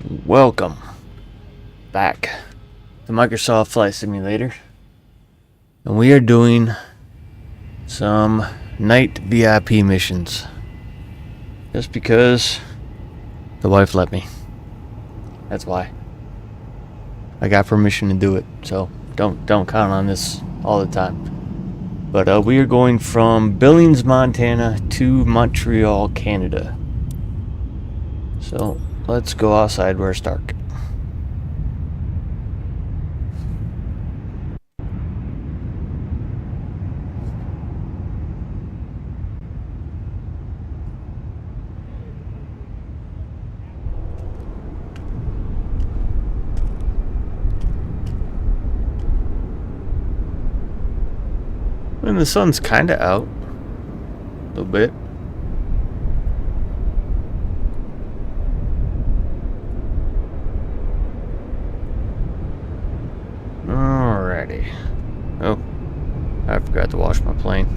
Welcome back to Microsoft Flight Simulator, and we are doing some night VIP missions just because the wife let me. That's why I got permission to do it, so don't count on this all the time. But we are going from Billings, Montana to Montreal, Canada. So let's go outside where it's dark. And the sun's kinda out a little bit. Alrighty. Oh, I forgot to wash my plane.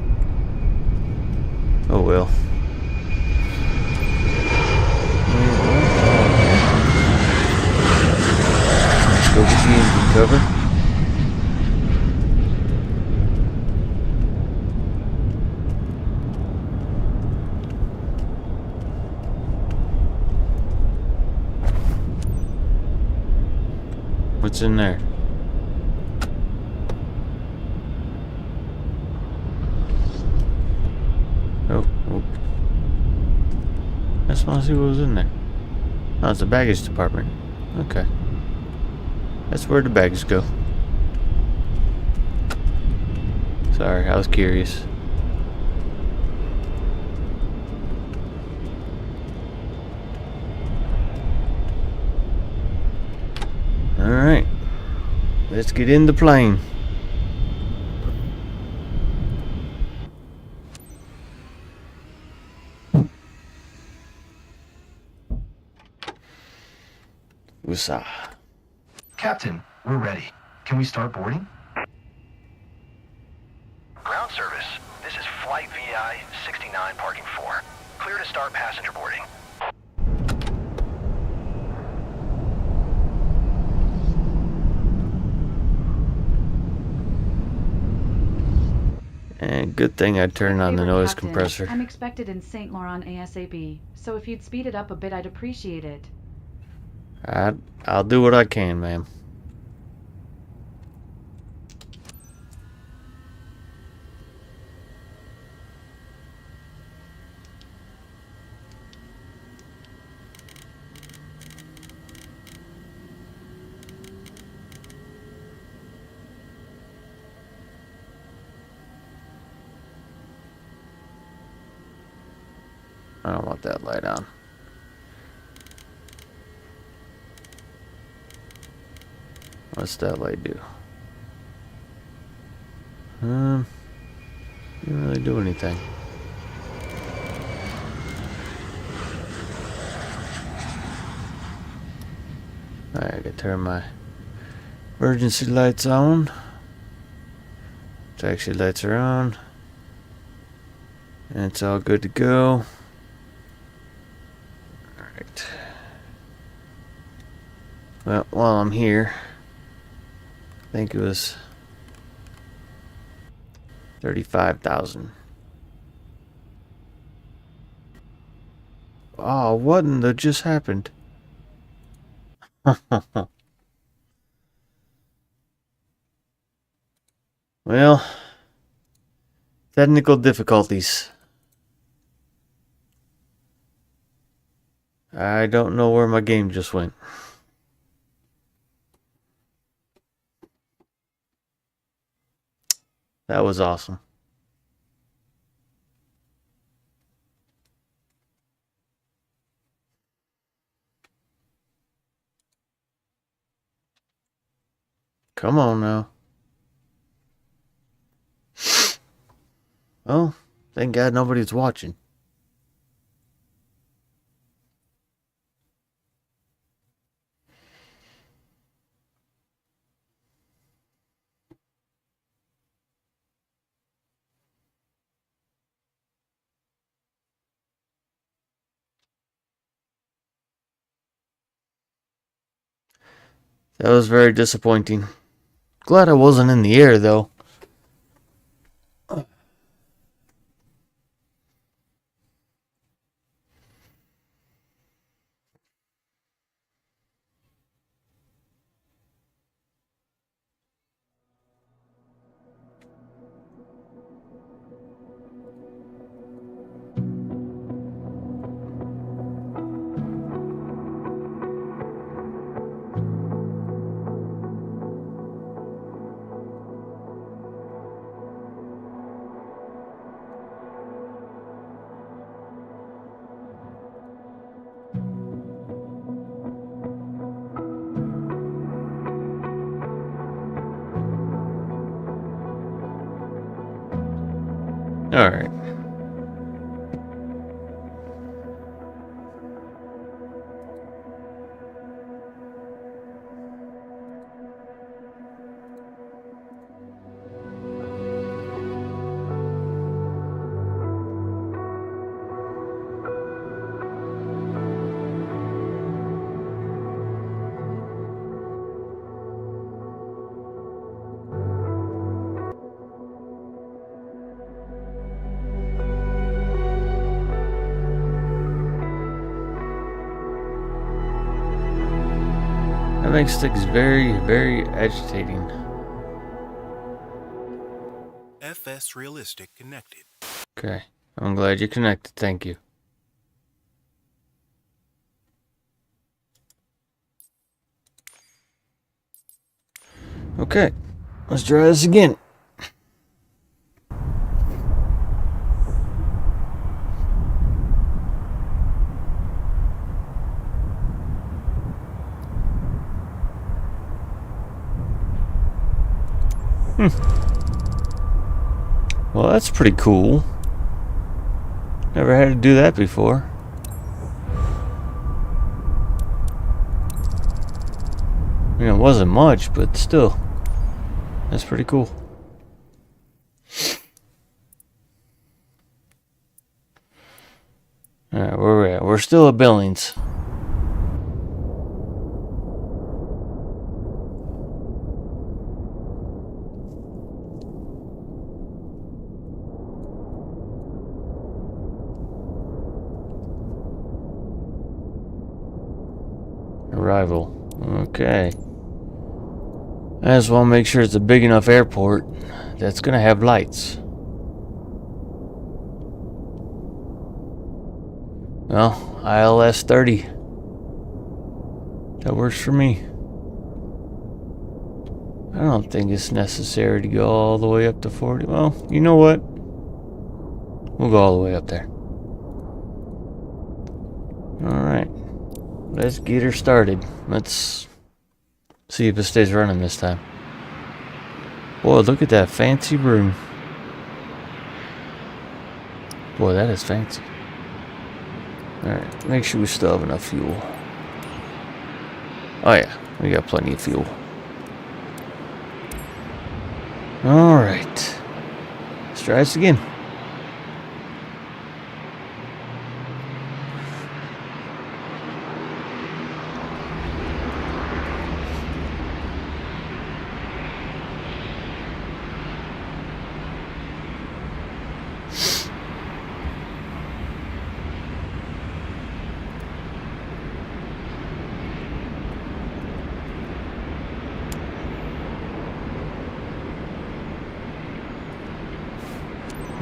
Oh well. Let's go get the engine cover. What's in there? Oh. I just want to see what was in there. Oh, it's the baggage department. Okay. That's where the bags go. Sorry, I was curious. Alright. Let's get in the plane. Woosah. Captain, we're ready. Can we start boarding? Ground service. This is Flight VI 69 Parking 4. Clear to start passenger boarding. And good thing I turned on the noise Captain, compressor. I'm expected in St. Laurent ASAP, so if you'd speed it up a bit, I'd appreciate it. I'll do what I can, ma'am. I don't want that light on. What's that light do? Didn't really do anything. Alright, I gotta turn my emergency lights on. Taxi lights are on. And it's all good to go. Alright. Well, while I'm here, I think it was 35,000. Oh, what in the just happened? Well, technical difficulties. I don't know where my game just went. That was awesome. Come on now. Oh, thank God nobody's watching. That was very disappointing. Glad I wasn't in the air, though. Alright. That makes things very, very agitating. FS Realistic connected. Okay. I'm glad you connected. Thank you. Okay. Let's try this again. Well, that's pretty cool. Never had to do that before. I mean, it wasn't much, but still. That's pretty cool. Alright, where we at? We're still at Billings. Arrival. Okay. I just want to make sure it's a big enough airport that's gonna have lights. Well, ILS 30. That works for me. I don't think it's necessary to go all the way up to 40. Well, you know what? We'll go all the way up there. Alright. Let's get her started. Let's see if it stays running this time. Boy, look at that fancy room. Boy, that is fancy. Alright, make sure we still have enough fuel. Oh yeah, we got plenty of fuel. Alright. Let's try this again.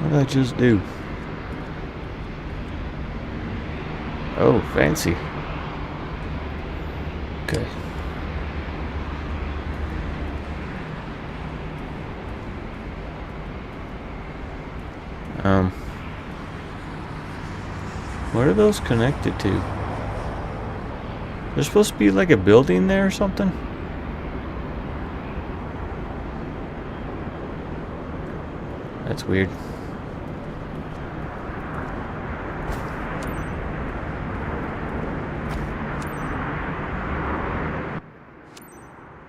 What did I just do? Oh, fancy. Okay. What are those connected to? There's supposed to be like a building there or something? That's weird.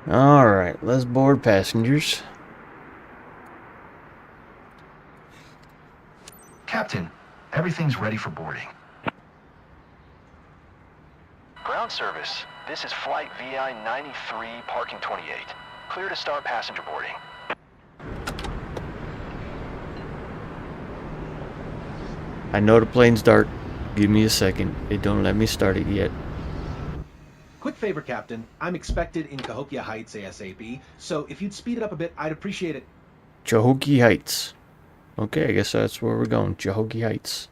Alright, let's board passengers. Captain, everything's ready for boarding. Ground service. This is flight VI 93, parking 28. Clear to start passenger boarding. I know the plane's dark. Give me a second. They don't let me start it yet. Quick favor, Captain. I'm expected in Cahokia Heights ASAP, so if you'd speed it up a bit, I'd appreciate it. Cahokia Heights. Okay, I guess that's where we're going. Cahokia Heights.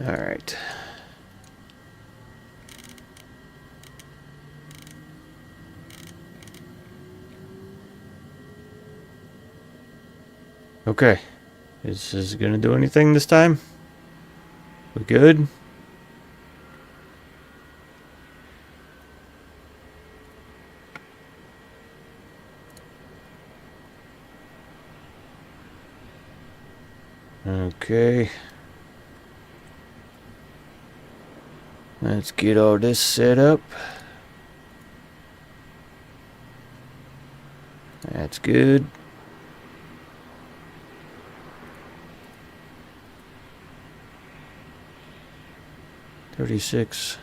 Alright. Okay. Is this gonna do anything this time? We good? Okay. Let's get all this set up. That's good. $36.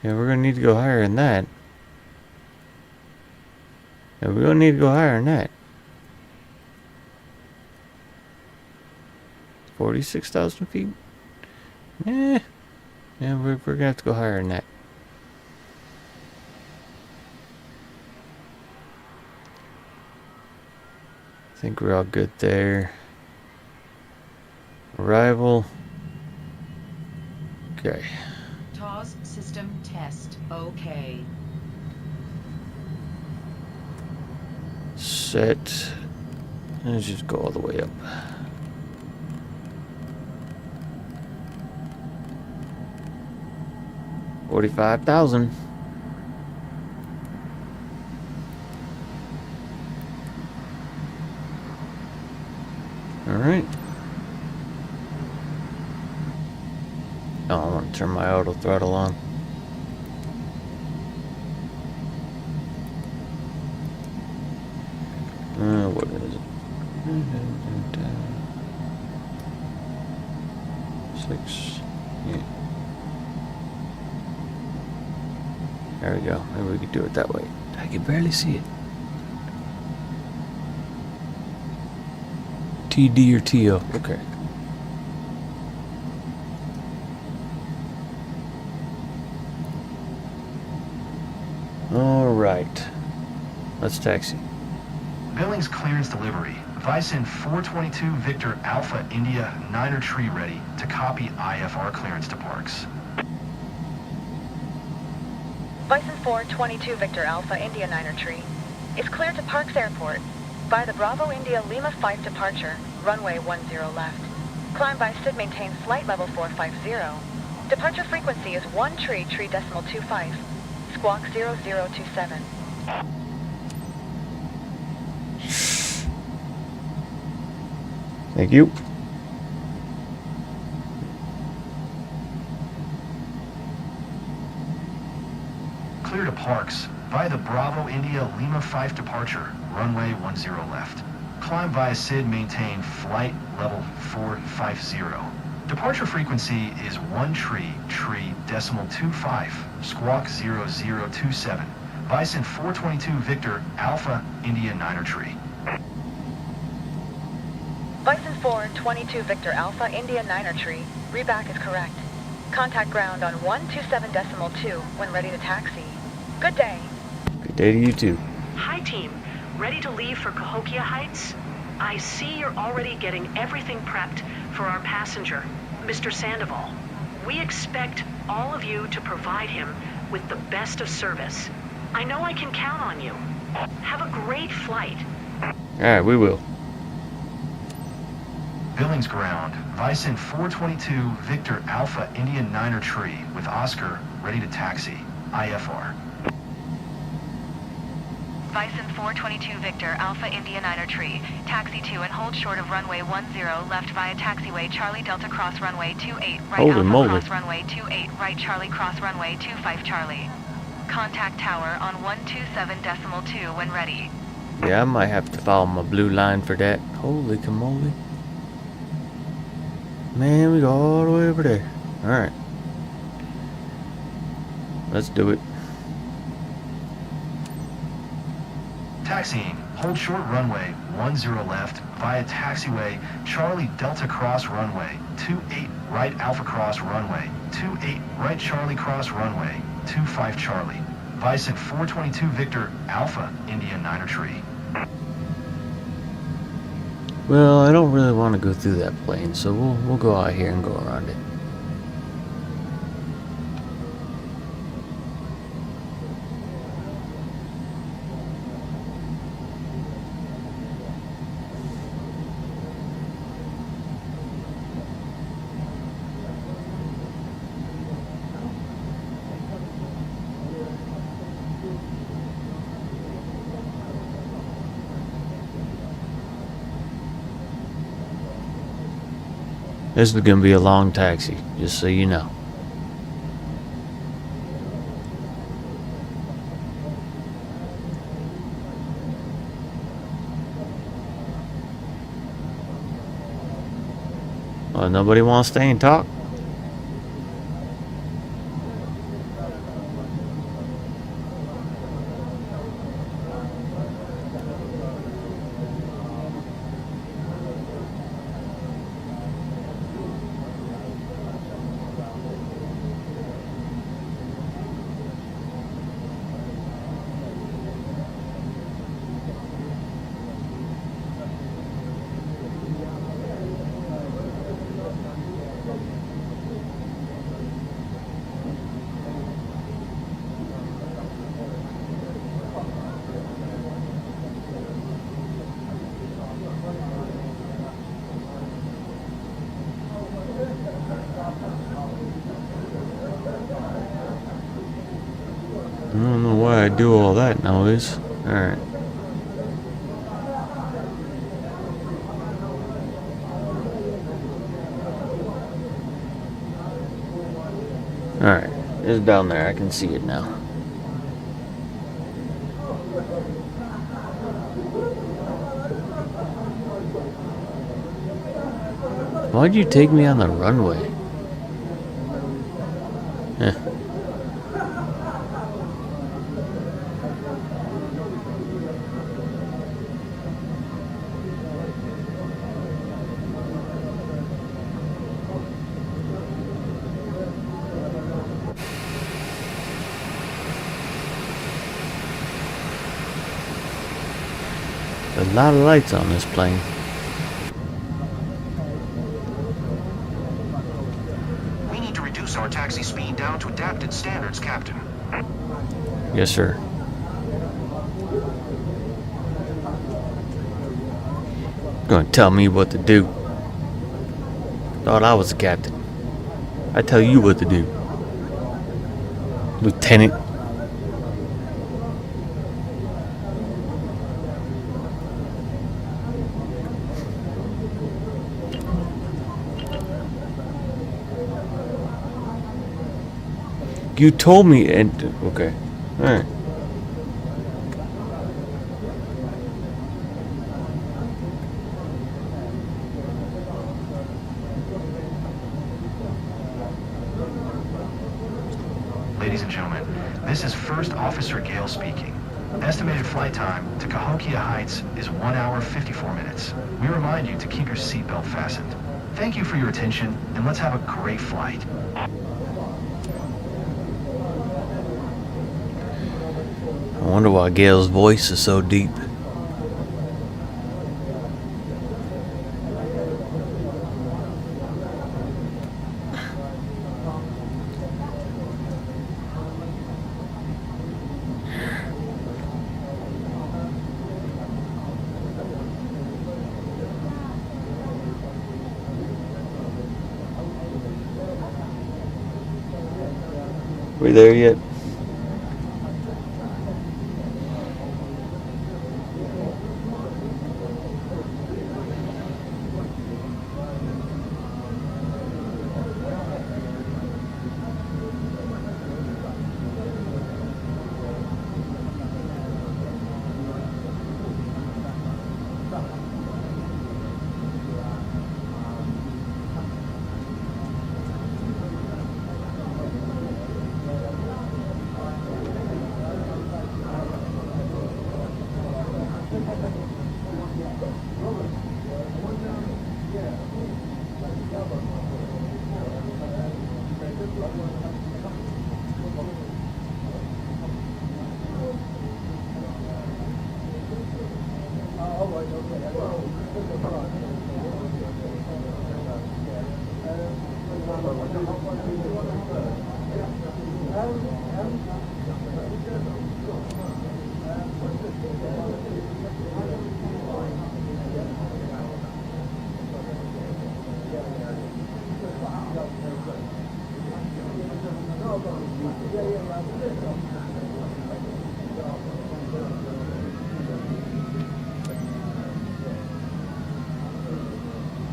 Yeah, we're gonna need to go higher than that. Yeah, we're gonna need to go higher than that. 46,000 feet? Yeah, we're gonna have to go higher than that. I think we're all good there. Arrival. Okay. TOS system test. Okay. Set. Let's just go all the way up. $45,000. All right. Oh, I want to turn my auto throttle on. What is it? 6. Yeah. There we go. Maybe we could do it that way. I can barely see it. TD or TO? Okay. All right. Let's taxi. Billings clearance delivery. Vicen 422 Victor Alpha India Niner Tree ready to copy IFR clearance to Parks. Vicen 422 Victor Alpha India Niner Tree is cleared to Parks Airport by the Bravo India Lima 5 departure, runway 10 left. Climb by SID maintain flight level 450. Departure frequency is 1 tree decimal 25. Squawk 0027. Thank you. Clear to Parks via the Bravo India Lima 5 departure, runway 10 left. Climb via SID maintain flight level 450. Departure frequency is 1 tree decimal 25. Squawk 0027. Vicen 422 Victor Alpha India Niner Tree. Vicen 422 Victor Alpha India Niner Tree. Reback is correct. Contact ground on 127.2 when ready to taxi. Good day. Good day to you too. Hi team, ready to leave for Cahokia Heights? I see you're already getting everything prepped for our passenger, Mr. Sandoval. We expect all of you to provide him with the best of service. I know I can count on you. Have a great flight. Alright, we will. Billings ground. Vicen 422 Victor Alpha India Niner Tree with Oscar ready to taxi. IFR. Vicen 422 Victor Alpha India Niner Tree. Taxi to and hold short of runway 10 left via taxiway Charlie Delta cross runway 28 right Holy Alpha moly. cross runway 28 right Charlie cross runway 25 Charlie. Contact tower on 127.2 when ready. Yeah, I might have to follow my blue line for that. Holy camoly. Man, we go all the way over there. Alright. Let's do it. Taxiing. Hold short runway 10 left via taxiway Charlie Delta Cross runway 28 right Alpha Cross runway 28 right Charlie Cross runway 25 Charlie. Bison 422 Victor Alpha India Niner Tree. Well, I don't really want to go through that plane, so we'll go out here and go around it. This is going to be a long taxi, just so you know. Well, nobody wants to stay and talk? I don't know why I do all that noise. Alright. Alright. It's down there. I can see it now. Why'd you take me on the runway? There's a lot of lights on this plane. We need to reduce our taxi speed down to adapted standards, Captain. Yes, sir. Gonna tell me what to do. Thought I was the captain. I tell you what to do, Lieutenant. You told me, and okay, all right. Ladies and gentlemen, this is First Officer Gale speaking. Estimated flight time to Cahokia Heights is 1 hour 54 minutes. We remind you to keep your seatbelt fastened. Thank you for your attention, and let's have a great flight. I wonder why Gail's voice is so deep. We there yet?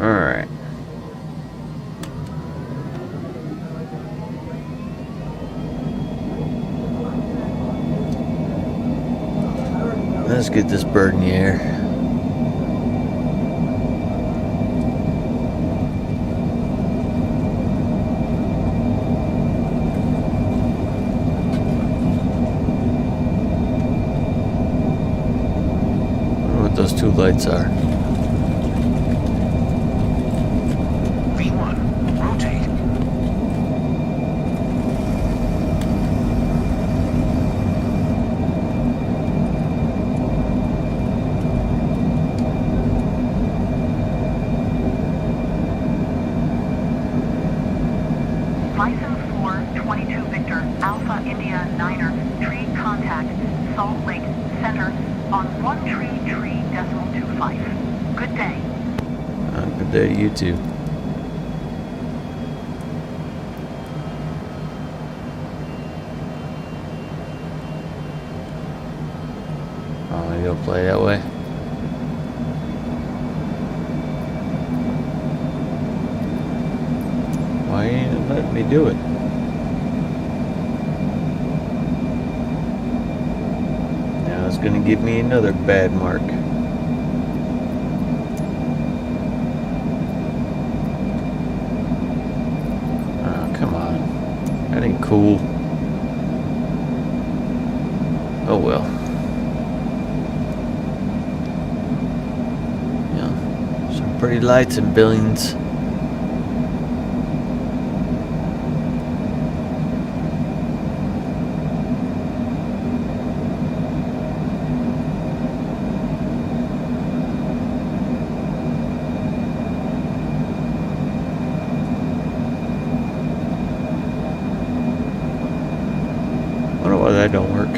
Alright. Let's get this bird in the air. I wonder what those two lights are. V1, rotate. License 422 Victor Alpha India Niner, tree contact, Salt Lake Center on 133.25. Good day. Good day to you too. Oh, you'll play that way? Why ain't it letting me do it? Now it's gonna give me another bad mark. Oh, come on. That ain't cool. Oh well. Yeah, some pretty lights and billions. I wonder why that don't work.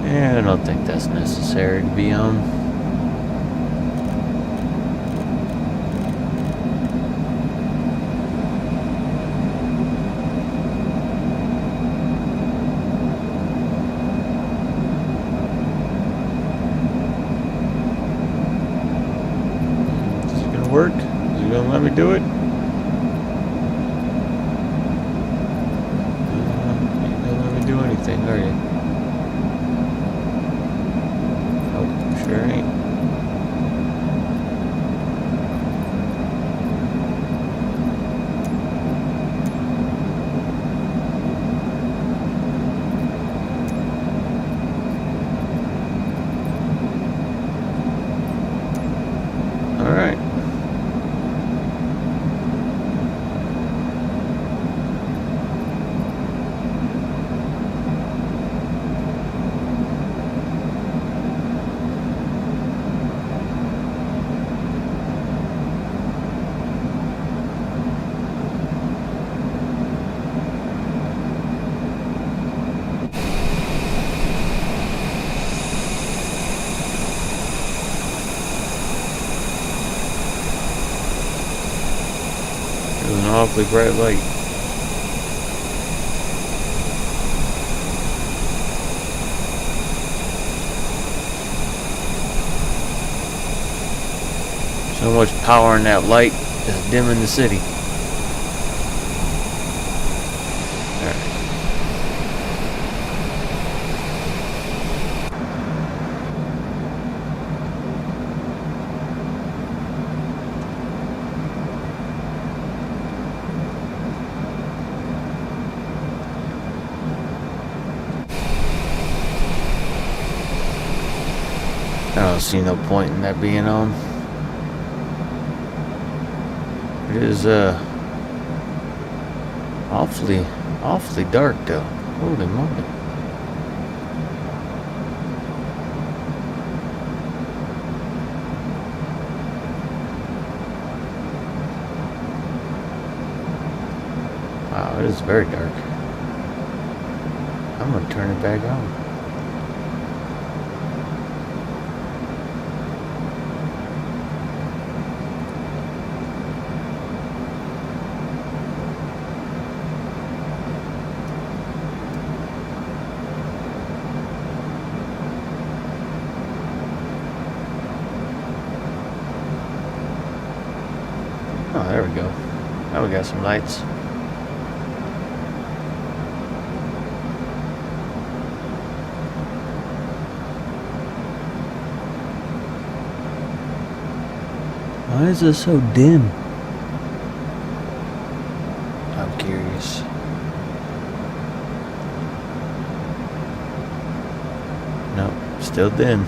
Yeah, I don't think that's necessary to be on. Work? Is it gonna let me do it? Ain't gonna let me do anything, are you? Nope, sure ain't. Alright. It was an awfully bright light. So much power in that light is dimming the city. Alright. I don't see no point in that being on. It is awfully dark though. Holy moly. Wow, it is very dark. I'm gonna turn it back on. Oh, there we go. Now we got some lights. Why is it so dim? I'm curious. Nope, still dim.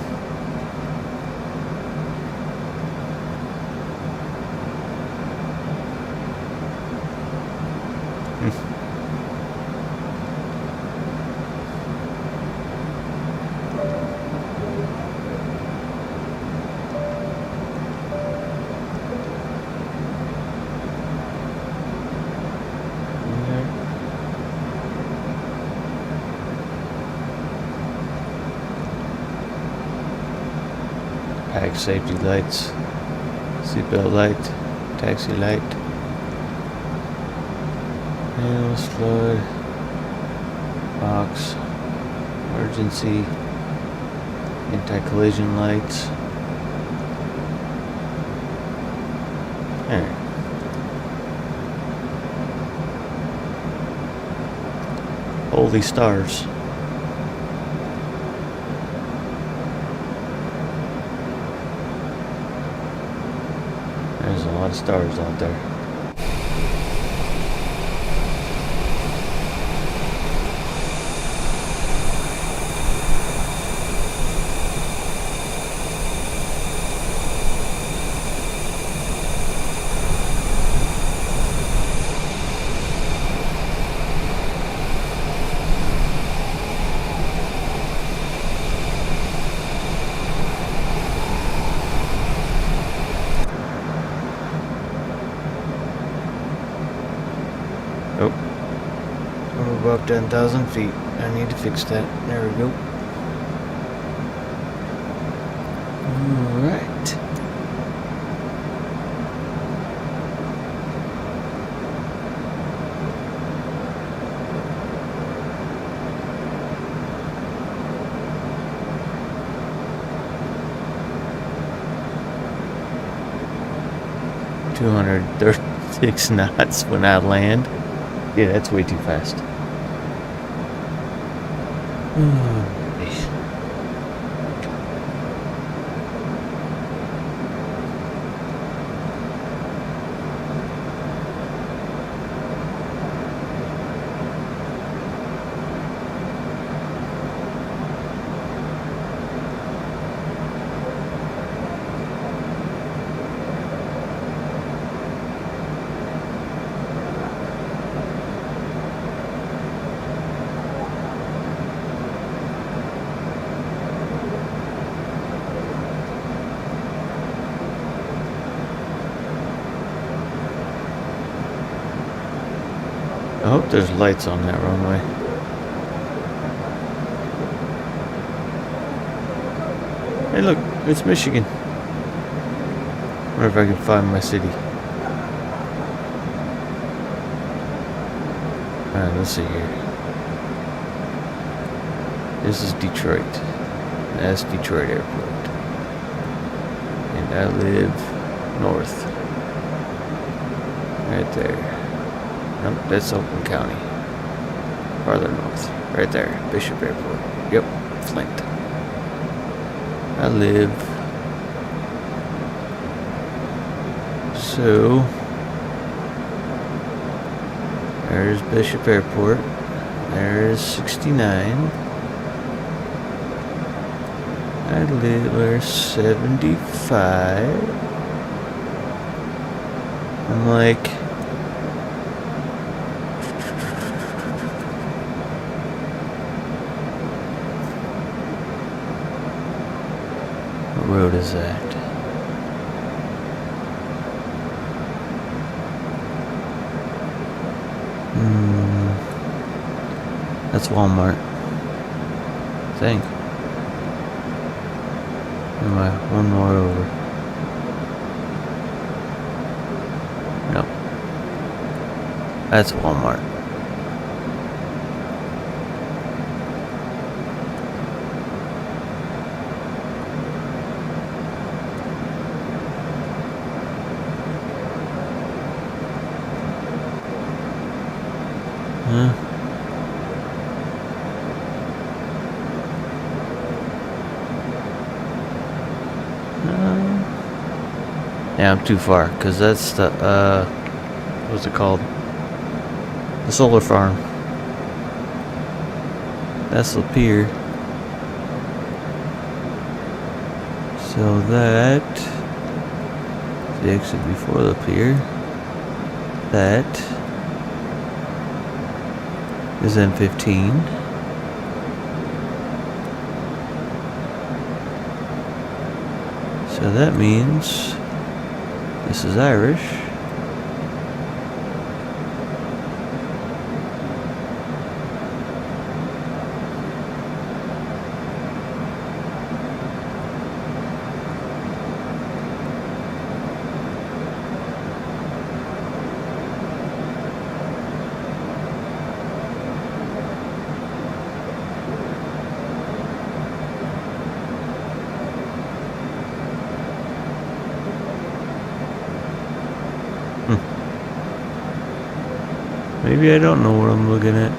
Pack safety lights, seatbelt light, taxi light, panels, flood, box, emergency, anti-collision lights. There. Holy stars. There's a lot of stars out there. Oh, we're above 10,000 feet. I need to fix that. There we go. Alright. $236 knots when I land. Yeah, that's way too fast. I hope there's lights on that runway. Hey look, it's Michigan. Wonder if I can find my city. Alright, let's see here. This is Detroit. That's Detroit Airport. And I live north. Right there. Nope, that's Oakland County. Farther north. Right there. Bishop Airport. Yep, Flint. I live. So, there's Bishop Airport. There's 69. we're 75. I'm like, what road is that? That's Walmart, I think. Am I one more over? No. That's Walmart. Huh? Yeah, I'm too far, because that's the, what's it called? The solar farm. That's the pier. So that, the exit before the pier. That is M15. So that means this is Irish. Maybe I don't know what I'm looking at.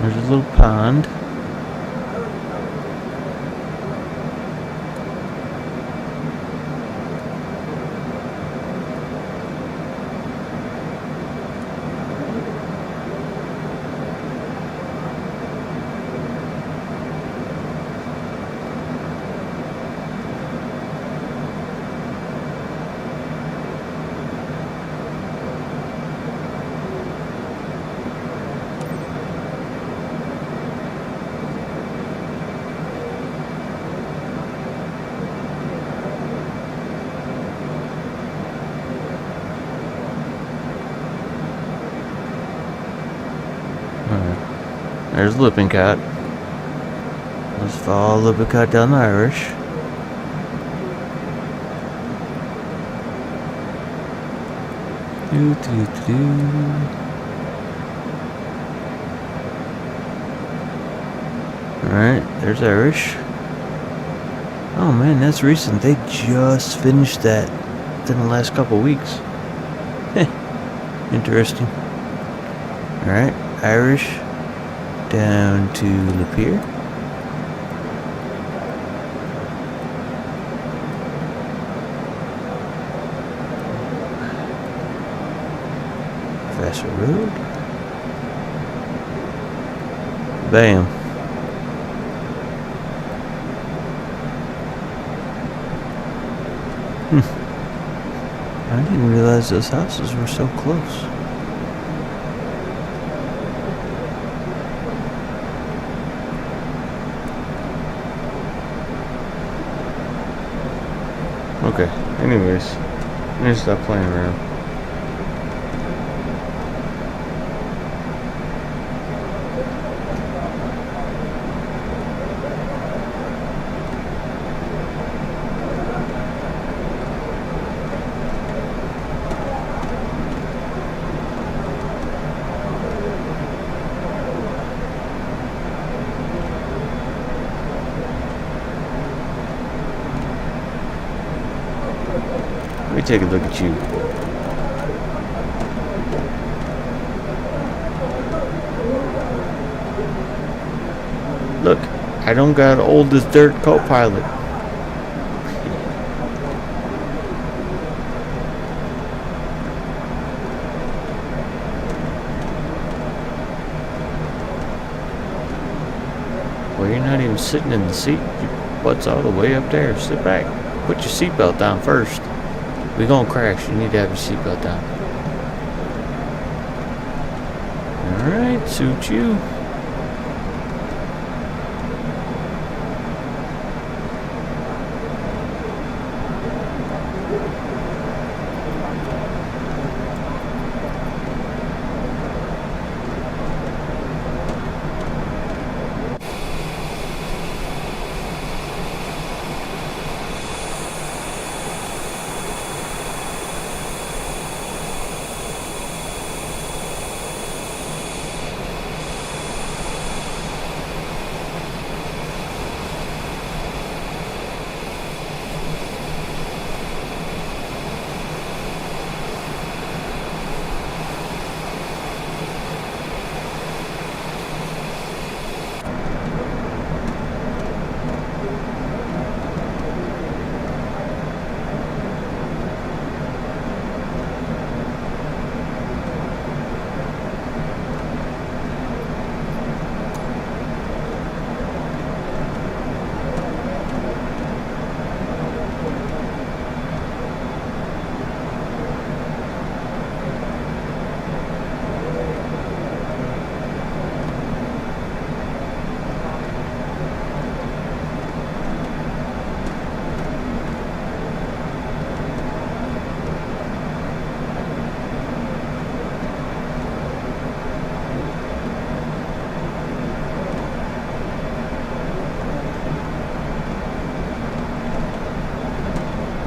There's a little pond. There's Lippincott. Let's follow Lippincott down the Irish. Alright, there's Irish. Oh man, that's recent. They just finished that within the last couple weeks. Interesting. Alright, Irish down to Lapeer. Vassar Road. Bam. I didn't realize those houses were so close. Okay, anyways, I'm gonna stop playing around. me take a look at you. Look, I don't got old as dirt co-pilot. Well, you're not even sitting in the seat. Your butt's all the way up there. Sit back. Put your seatbelt down first. We're gonna crash. You need to have your seatbelt down. Alright, suit you.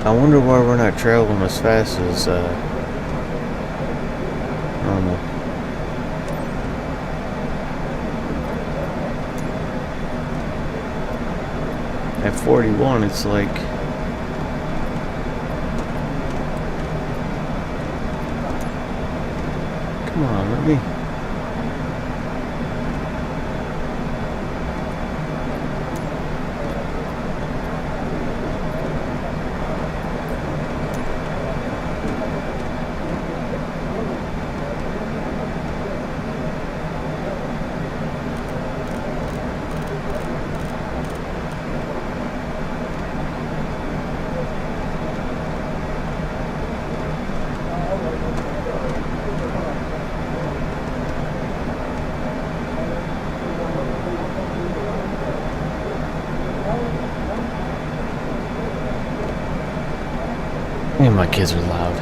I wonder why we're not traveling as fast as normal. At 41, it's like come on, let me. Man, my kids are loud.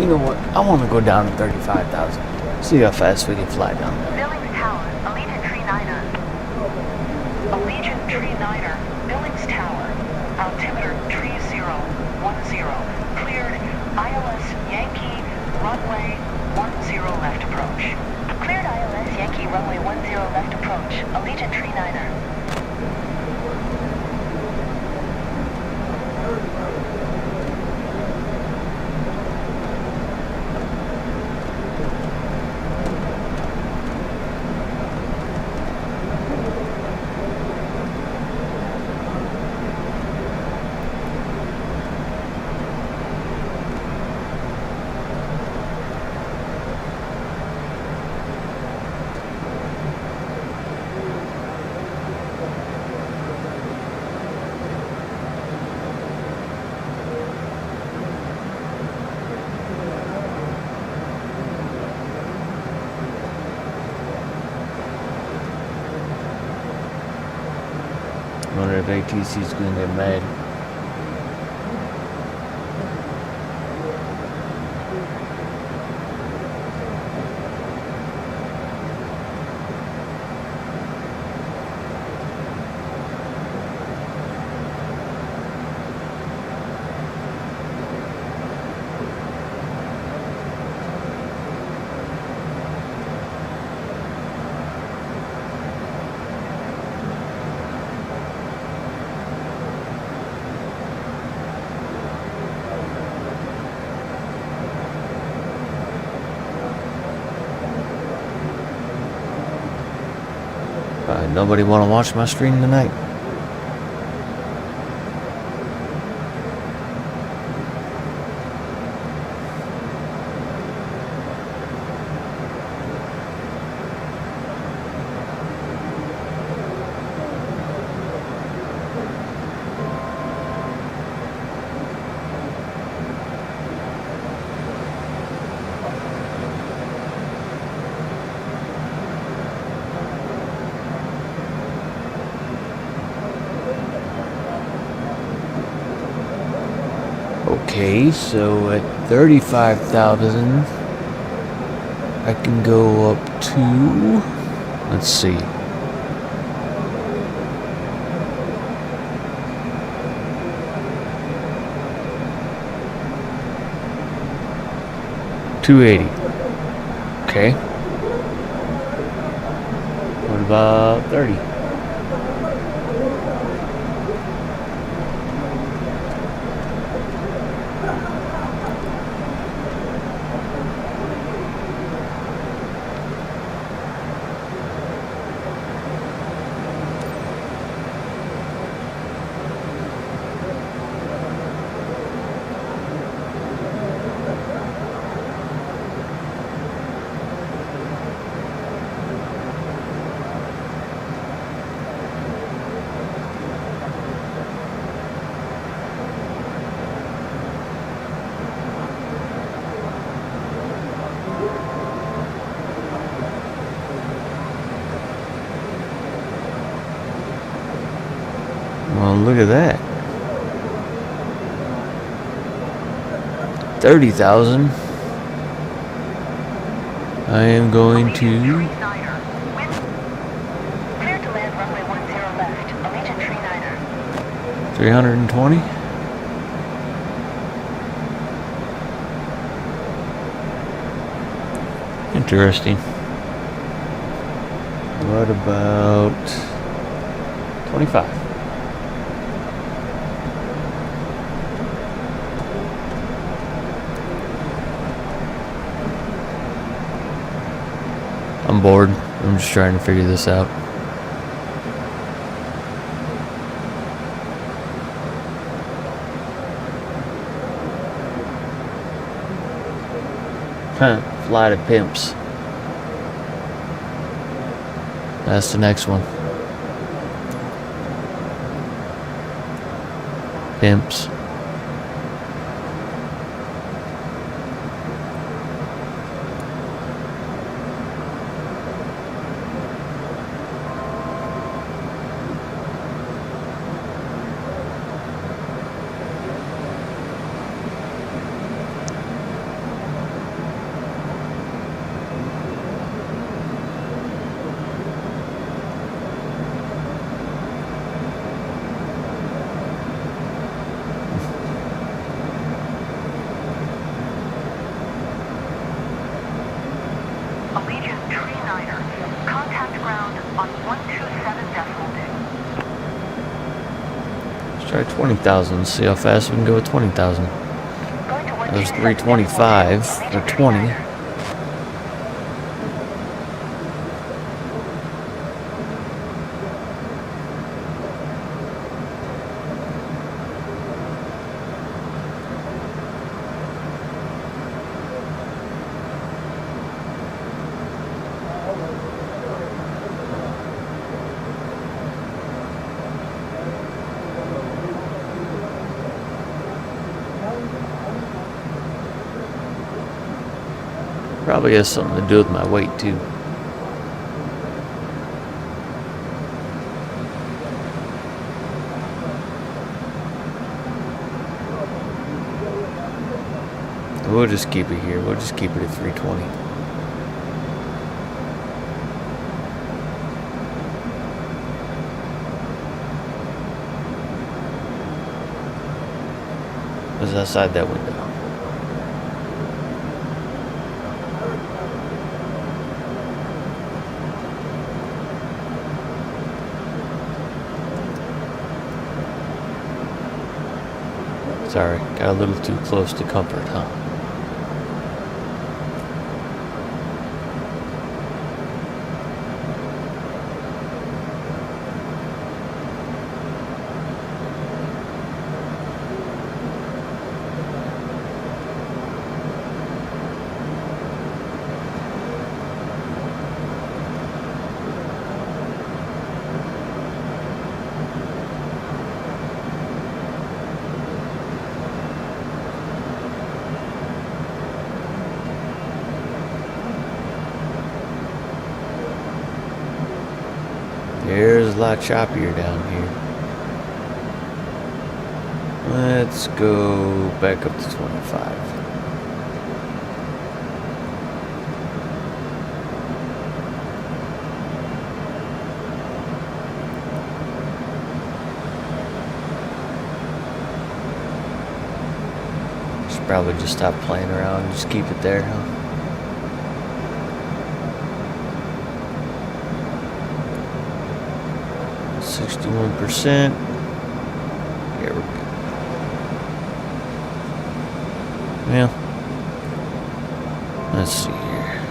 You know what? I want to go down to 35,000. See how fast we can fly down there. Billings Tower, Allegiant Tree Niner. Allegiant Tree Niner, Billings Tower. Altimeter Tree 010. Cleared ILS Yankee runway 10 left approach. Cleared ILS Yankee runway 10 left approach. Allegiant Tree Niner. I wonder if ATC's gonna get mad. Nobody want to watch my stream tonight? Okay, so at 35,000, I can go up to, let's see, $280. Okay. What about 30? Well, look at that. 30,000. I am going to Clear to land runway 10 left. Allegiant Tree Niner. 320. Interesting. What about 25? I'm bored. I'm just trying to figure this out. Huh, flight of pimps. That's the next one. Pimps. Allegiant Tree Niner. Contact ground on 127 decimal dig. Let's try 20,000. See how fast we can go with 20,000. Going to There's 127 325 decimal dig. or 20. Probably has something to do with my weight too. We'll just keep it here. We'll just keep it at 320. What's outside that window? Sorry, got a little too close to comfort, huh? a lot choppier down here. Let's go back up to 25. Should probably just stop playing around and just keep it there, huh? %. Here we go. Yeah. Let's see here.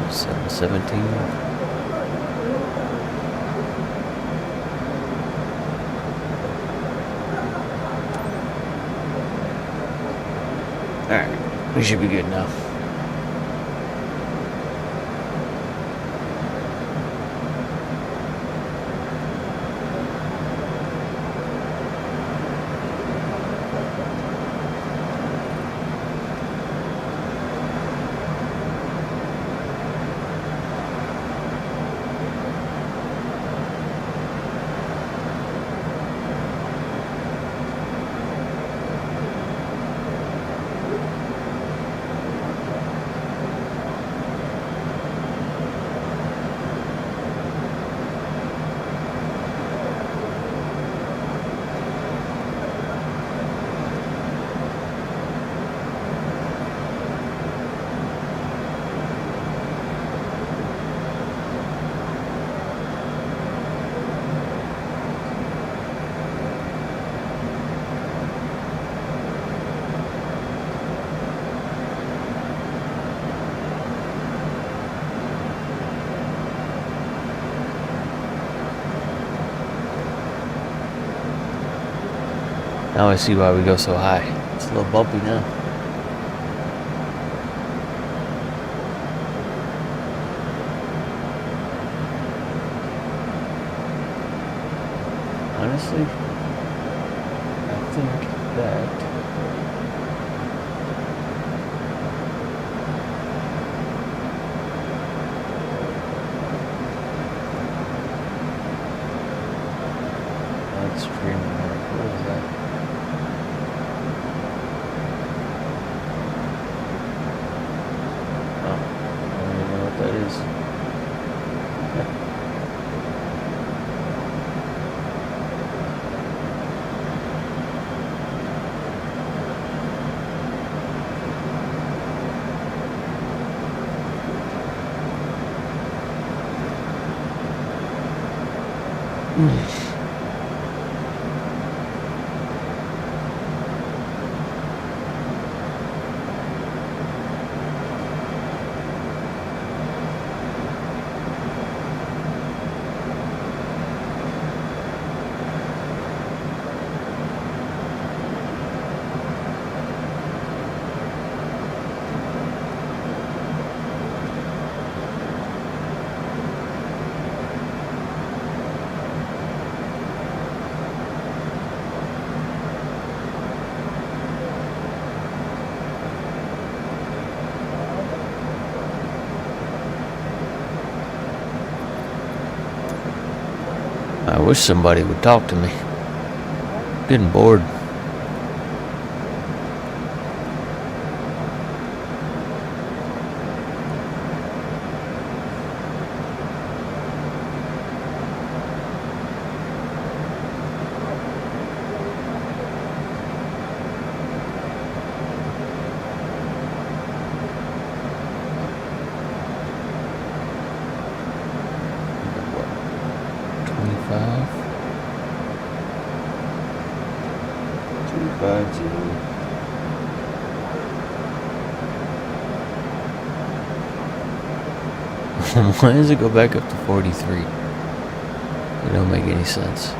$7.17. Alright, we should be good now. Now I see why we go so high. It's a little bumpy now. Honestly, I think that that's streaming. What is that? That is. I wish somebody would talk to me. Getting bored. 250. Why does it go back up to 43? It don't make any sense.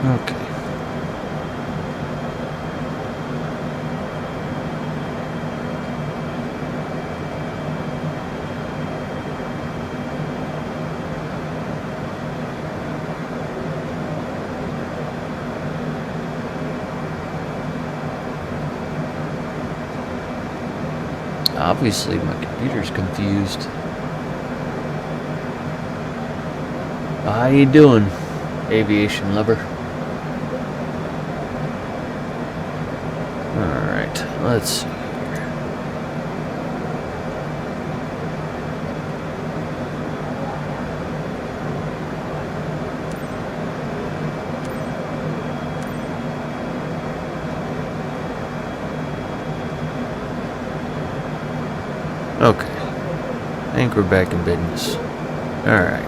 Okay. Obviously, my computer's confused. How you doing, aviation lover? Alright, let's see. Okay, I think we're back in business. Alright.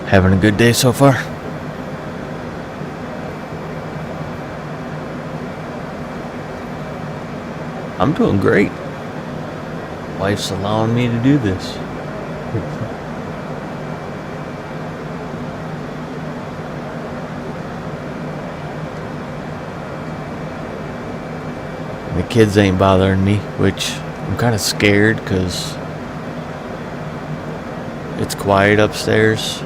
Having a good day so far? I'm doing great. Wife's allowing me to do this. The kids ain't bothering me, which I'm kind of scared because it's quiet upstairs.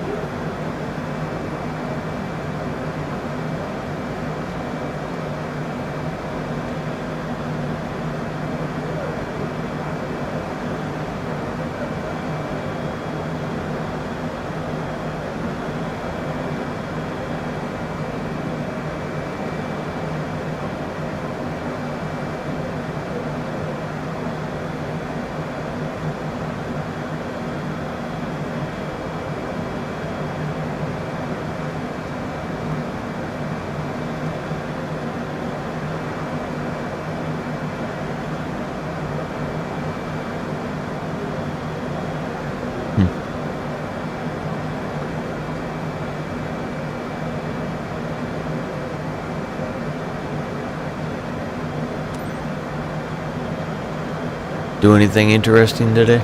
Do anything interesting today?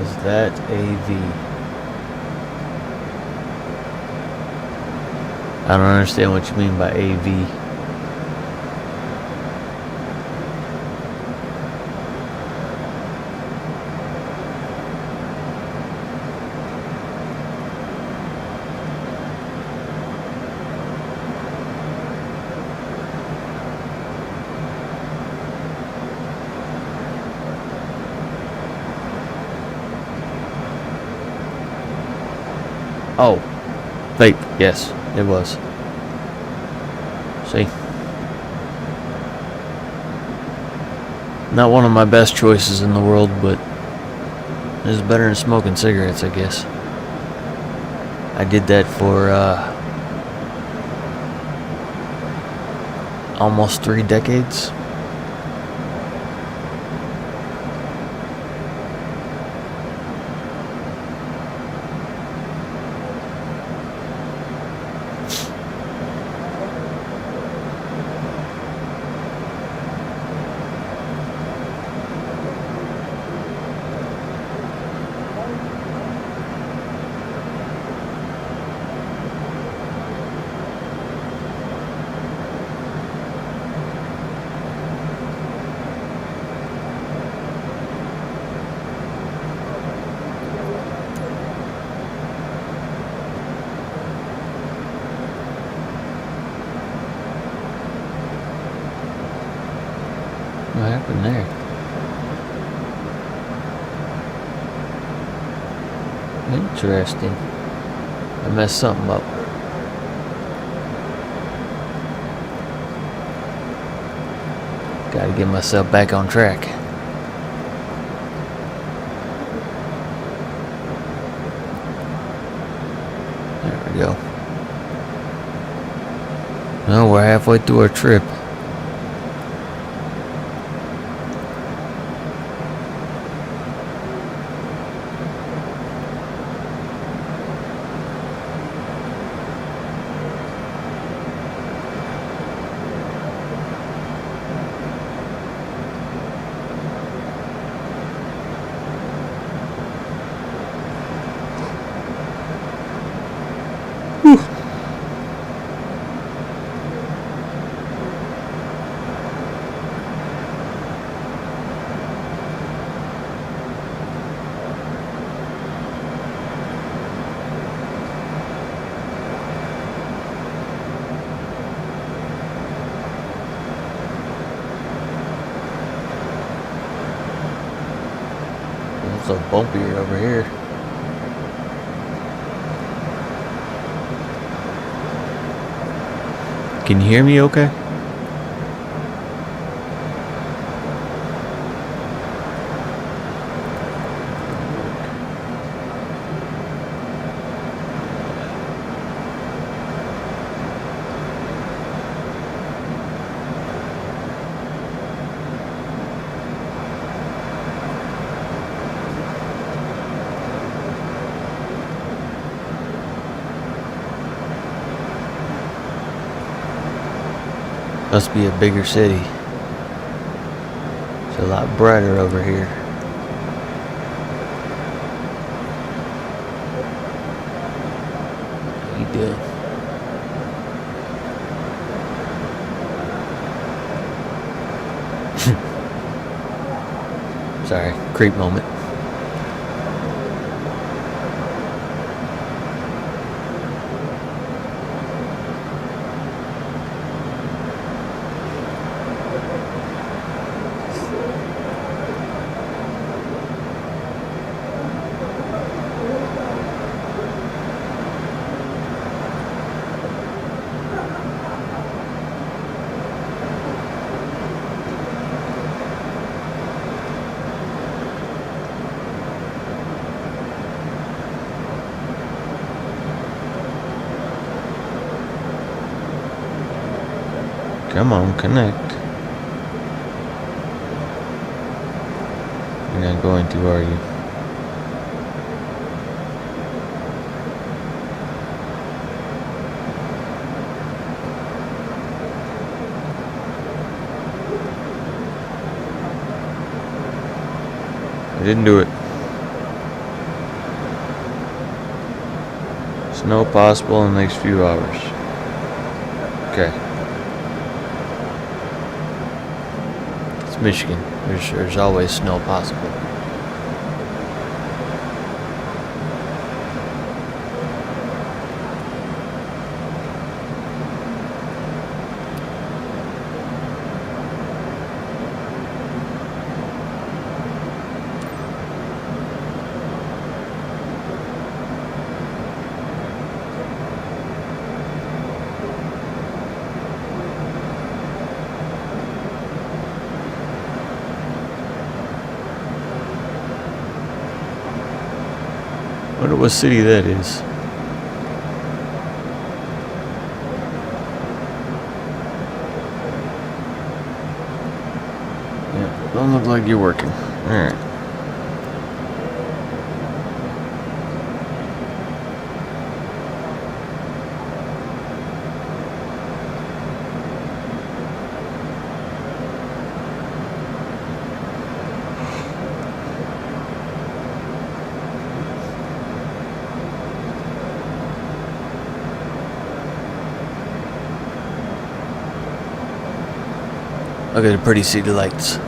Is that AV? I don't understand what you mean by AV. Oh, vape. Yes, it was. See? Not one of my best choices in the world, but it's better than smoking cigarettes, I guess. I did that for almost 3 decades. What happened there? Interesting. I messed something up. Gotta get myself back on track. There we go. Well, we're halfway through our trip. It's so bumpier over here. Can you hear me okay? Must be a bigger city. It's a lot brighter over here. How you doing? Sorry, creep moment. Come on, connect. You're not going to, are you? I didn't do it. Snow possible in the next few hours. Okay. Michigan. There's always snow possible. Wonder what city that is. Yeah, don't look like you're working. Alright. Look at the pretty city lights.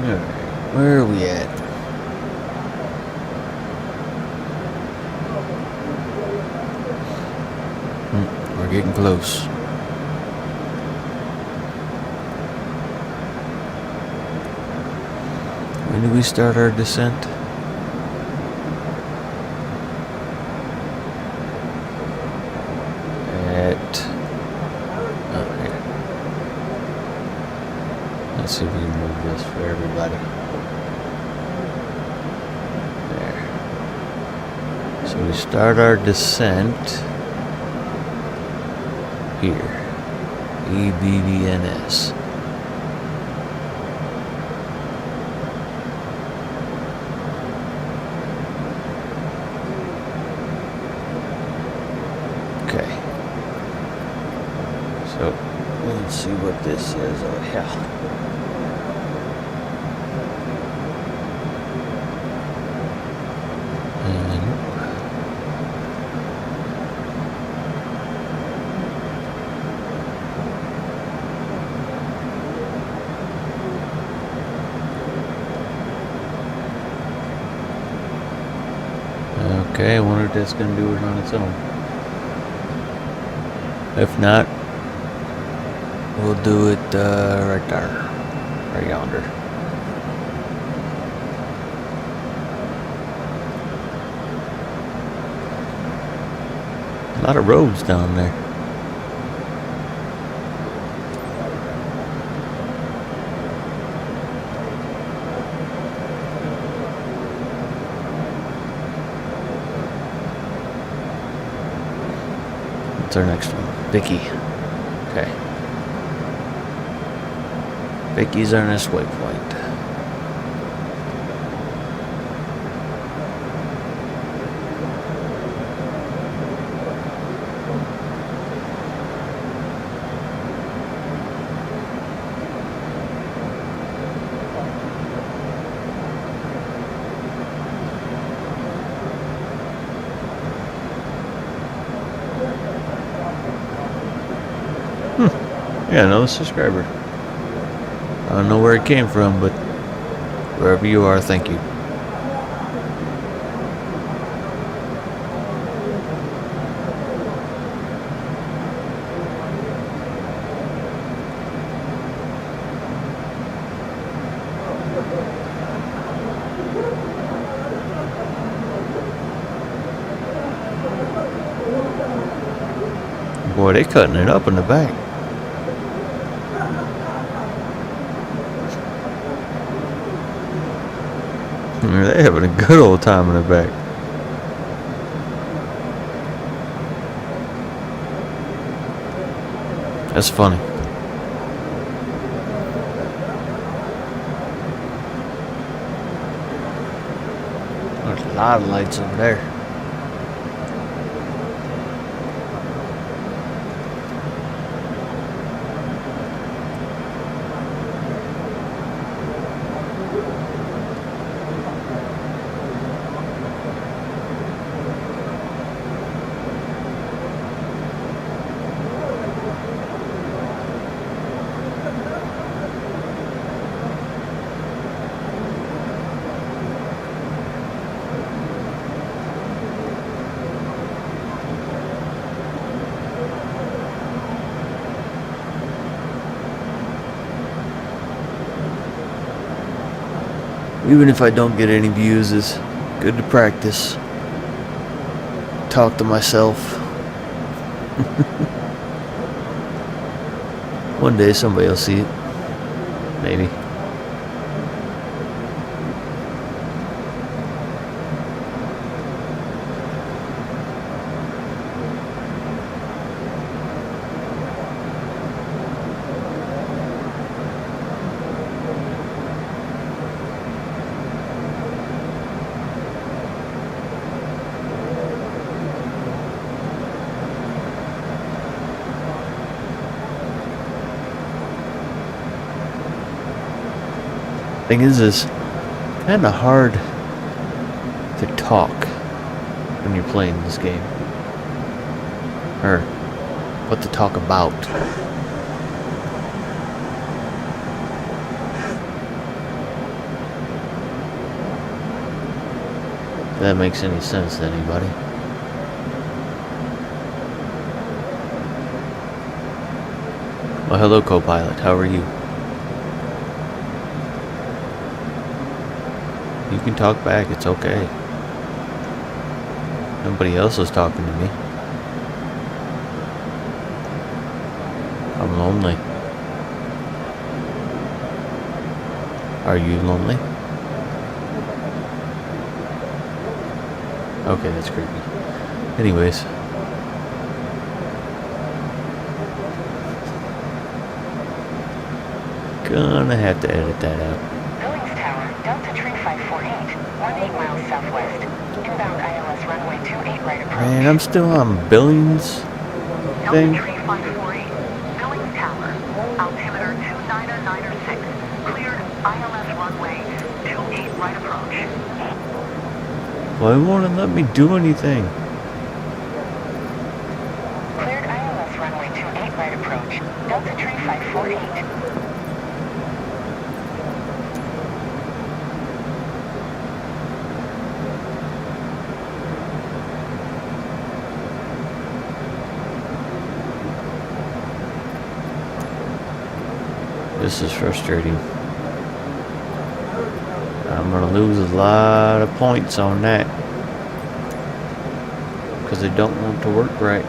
Alright, where are we at? We're getting close. When do we start our descent? Let's see if we can move this for everybody. There. So we start our descent here. EBVNS. Okay. So let's see what this says. Oh hell. Okay, I wonder if that's going to do it on its own. If not, we'll do it right there. Right yonder. A lot of roads down there. What's our next one? Vicky. Okay. Vicky's our next waypoint. Yeah, another subscriber. I don't know where it came from, but wherever you are, thank you. Boy, they cutting it up in the back. They're having a good old time in the back. That's funny. lot of lights over there. Even if I don't get any views, it's good to practice. Talk to myself. One day somebody will see it. Maybe. Thing is, it's kind of hard to talk when you're playing this game, or what to talk about. If that makes any sense to anybody. Well, hello, co-pilot. How are you? You can talk back, it's okay. Nobody else is talking to me. I'm lonely. Are you lonely? Okay, that's creepy. Anyways. Gonna have to edit that out. Billings Tower, Delta Tree 548, 18 miles southwest. Inbound ILS runway 28 right approach. Man, I'm still on Billings thing. Delta Tree 548, Billings Tower, altimeter 29906, cleared ILS runway 28 right approach. Why won't it let me do anything? Cleared ILS runway 28 right approach, Delta Tree 548. This is frustrating. I'm gonna lose a lot of points on that because they don't want to work right.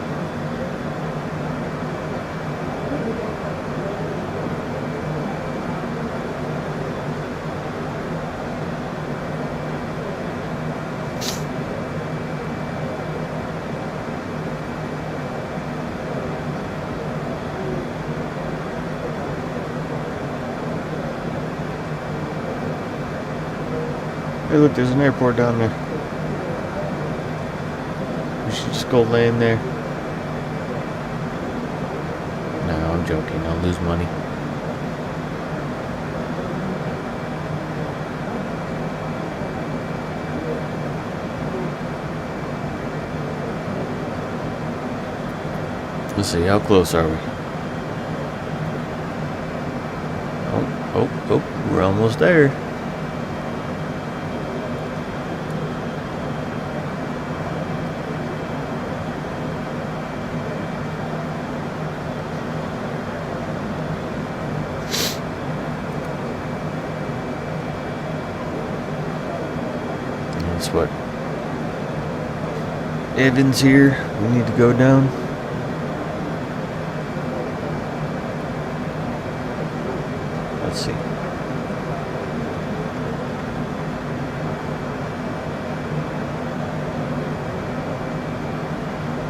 Hey, look, there's an airport down there. We should just go land there. No, I'm joking. I'll lose money. Let's see, how close are we? Oh, we're almost there. That's what Evans here. We need to go down. Let's see.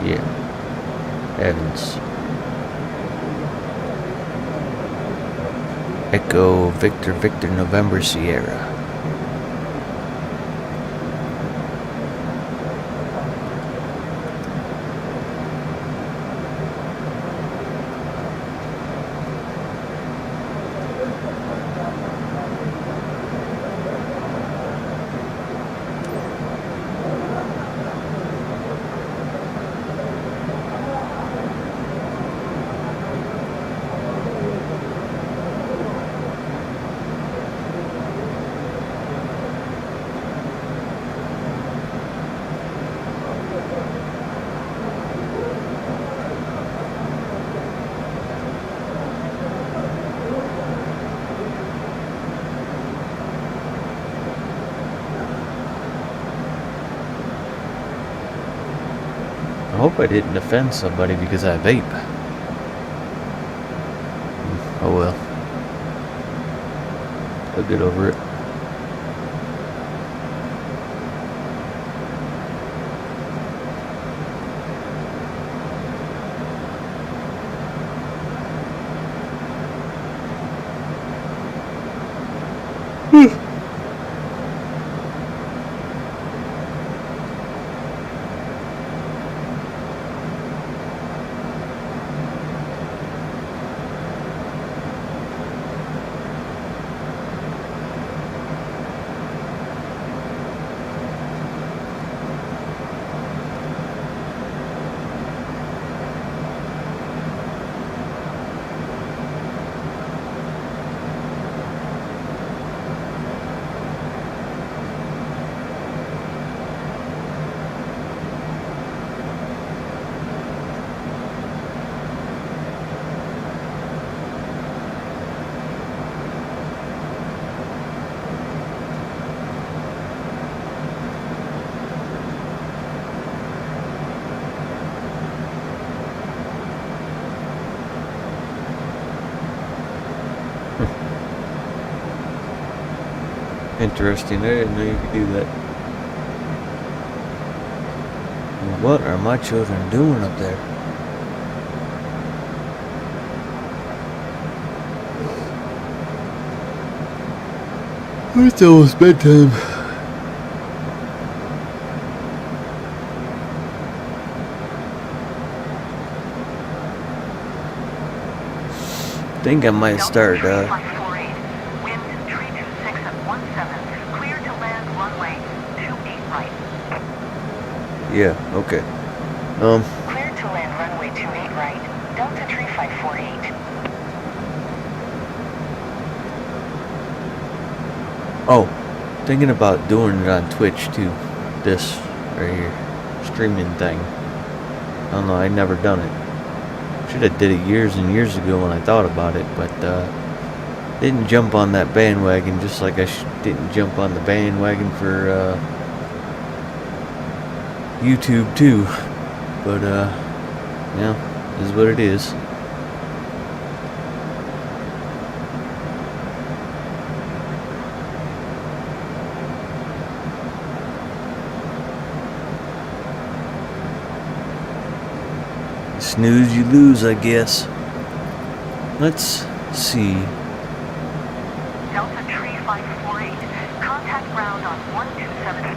Yeah. Evans. Echo Victor November Sierra. I hope I didn't offend somebody because I vape. Oh well. I'll get over it. Interesting, I didn't know you could do that. What are my children doing up there? It's almost bedtime. I think I might start, yeah, okay. Cleared to land runway 28 right, Delta Tree 548. Oh, thinking about doing it on Twitch too. This right here, streaming thing. I don't know, I never done it. Should have did it years and years ago when I thought about it, but didn't jump on that bandwagon, just like I didn't jump on the bandwagon for YouTube too. But yeah, is what it is. Snooze you lose, I guess. Let's see. Delta Tree 548. Contact ground on 127.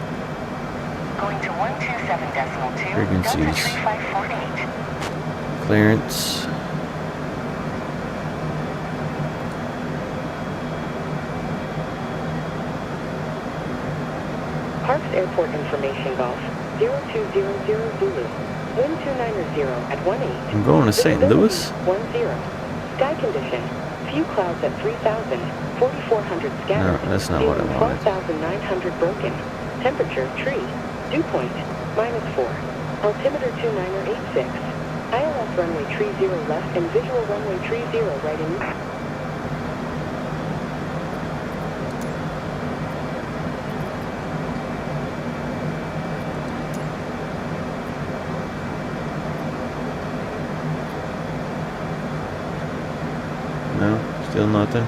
Going to 127.2. Frequencies. Delta Tree 548. Clearance. Parks Airport Information Golf 0200 Zulu. Wind 290 at 18. I'm going to St. Louis. 10. Sky condition. Few clouds at 3,000. 4,400 scattered. No, that's not what I wanted. 12,900 broken. Temperature tree. Dew point -4. Altimeter 2986. ILS runway 30 left and visual runway 30 right in. No, still nothing.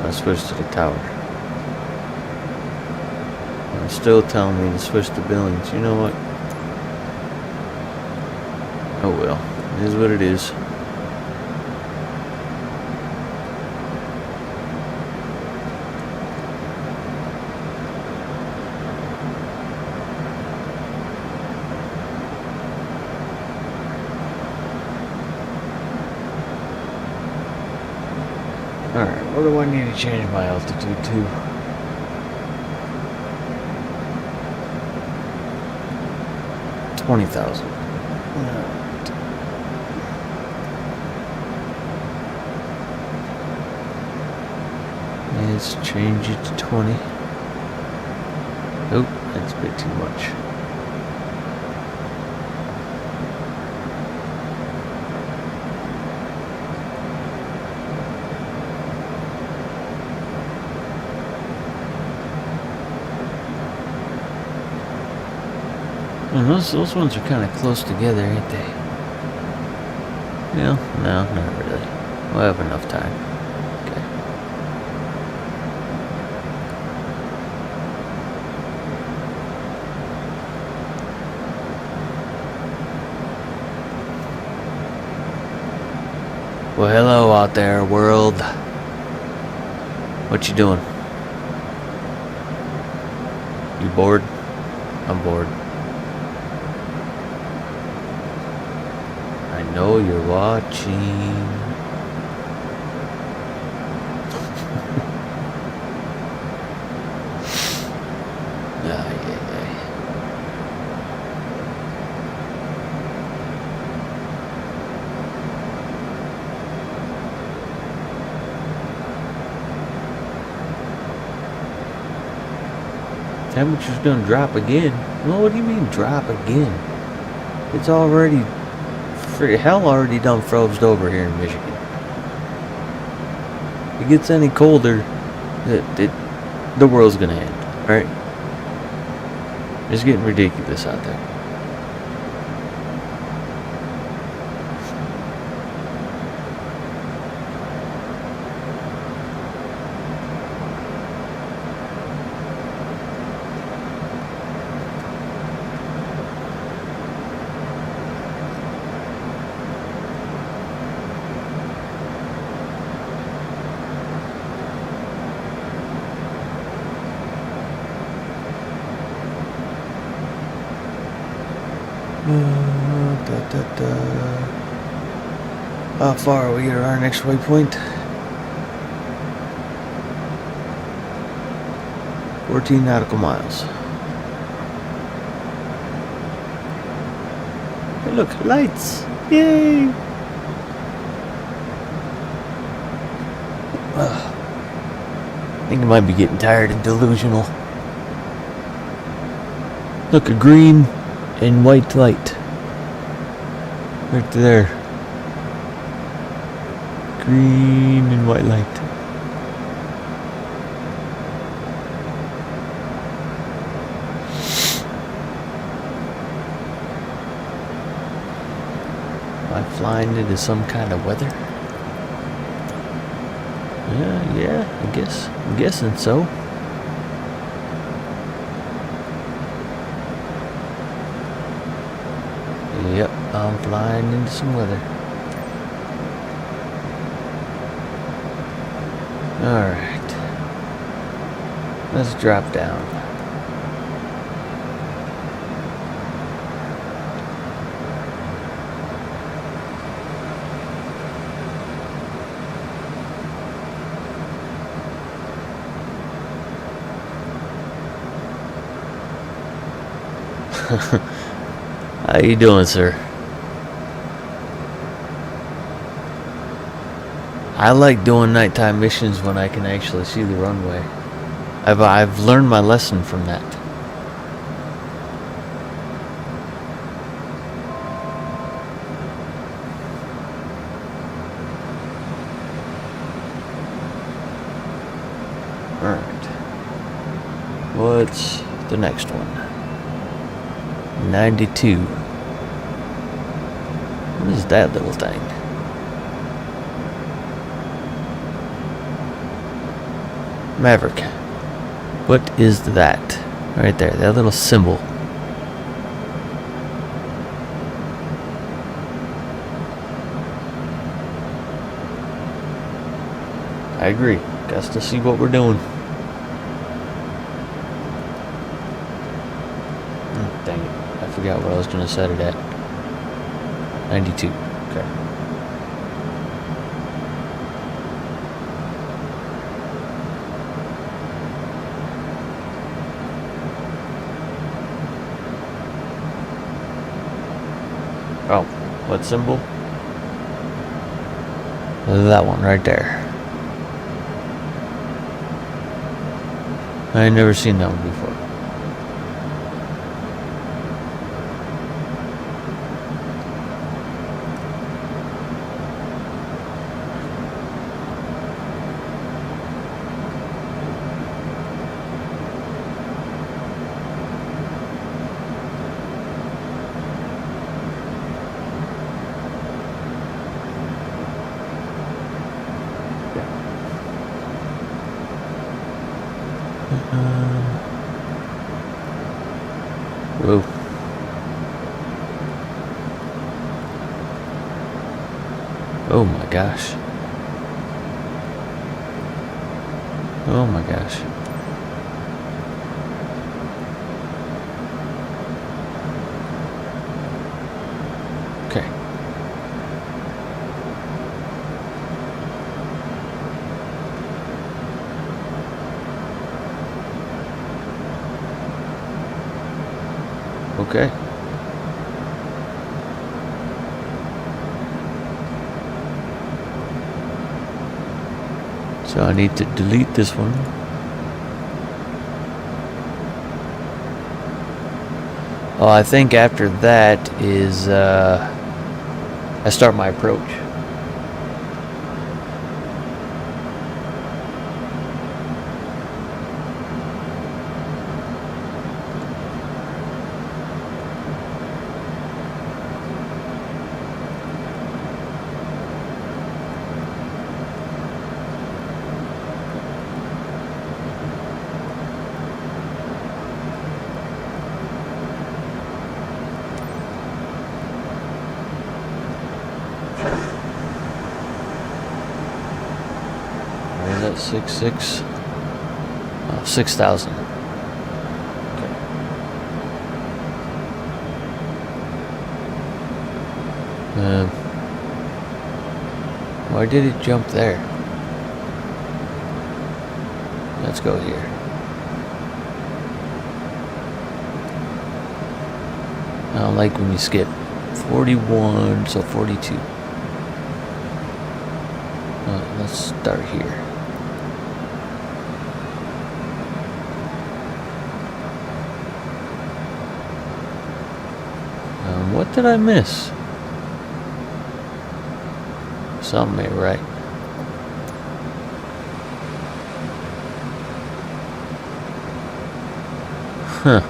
I switched to the tower. I'm still telling me to switch to Billings. You know what? Oh well, it is what it is. Alright, what do I need to change my altitude to? $20,000. Let's change it to 20. Nope, that's a bit too much. Well, those ones are kind of close together, ain't they? No, not really. We'll have enough time. Okay. Well, hello out there, world. What you doing? You bored? I'm bored. I know you're watching. Temperature's gonna drop again. Well, what do you mean drop again? It's already hell already done froze over here in Michigan. If it gets any colder, the world's gonna end, right? It's getting ridiculous out there. How far are we at our next waypoint? 14 nautical miles. Hey, look, lights! Yay! I think I might be getting tired and delusional. Look, a green and white light. Right there. Green and white light. Am I flying into some kind of weather? Yeah, I'm guessing so. Yep, I'm flying into some weather. Alright. Let's drop down. How you doing, sir? I like doing nighttime missions when I can actually see the runway. I've learned my lesson from that. Alright. What's the next one? 92. What is that little thing? Maverick. What is that? Right there, that little symbol. I agree. Got to see what we're doing. Dang it. I forgot what I was going to set it at. 92. Okay. Oh, what symbol? That one right there. I ain't never seen that one before. Whoa. Oh my gosh. Oh my gosh. Okay. Okay. So I need to delete this one. Oh, I think after that is I start my approach. Where is that? 6,600? Oh, 6,000. Okay. Why did it jump there? Let's go here. I don't like when you skip 41, so 42. Let's start here. What did I miss? Something ain't right. Huh.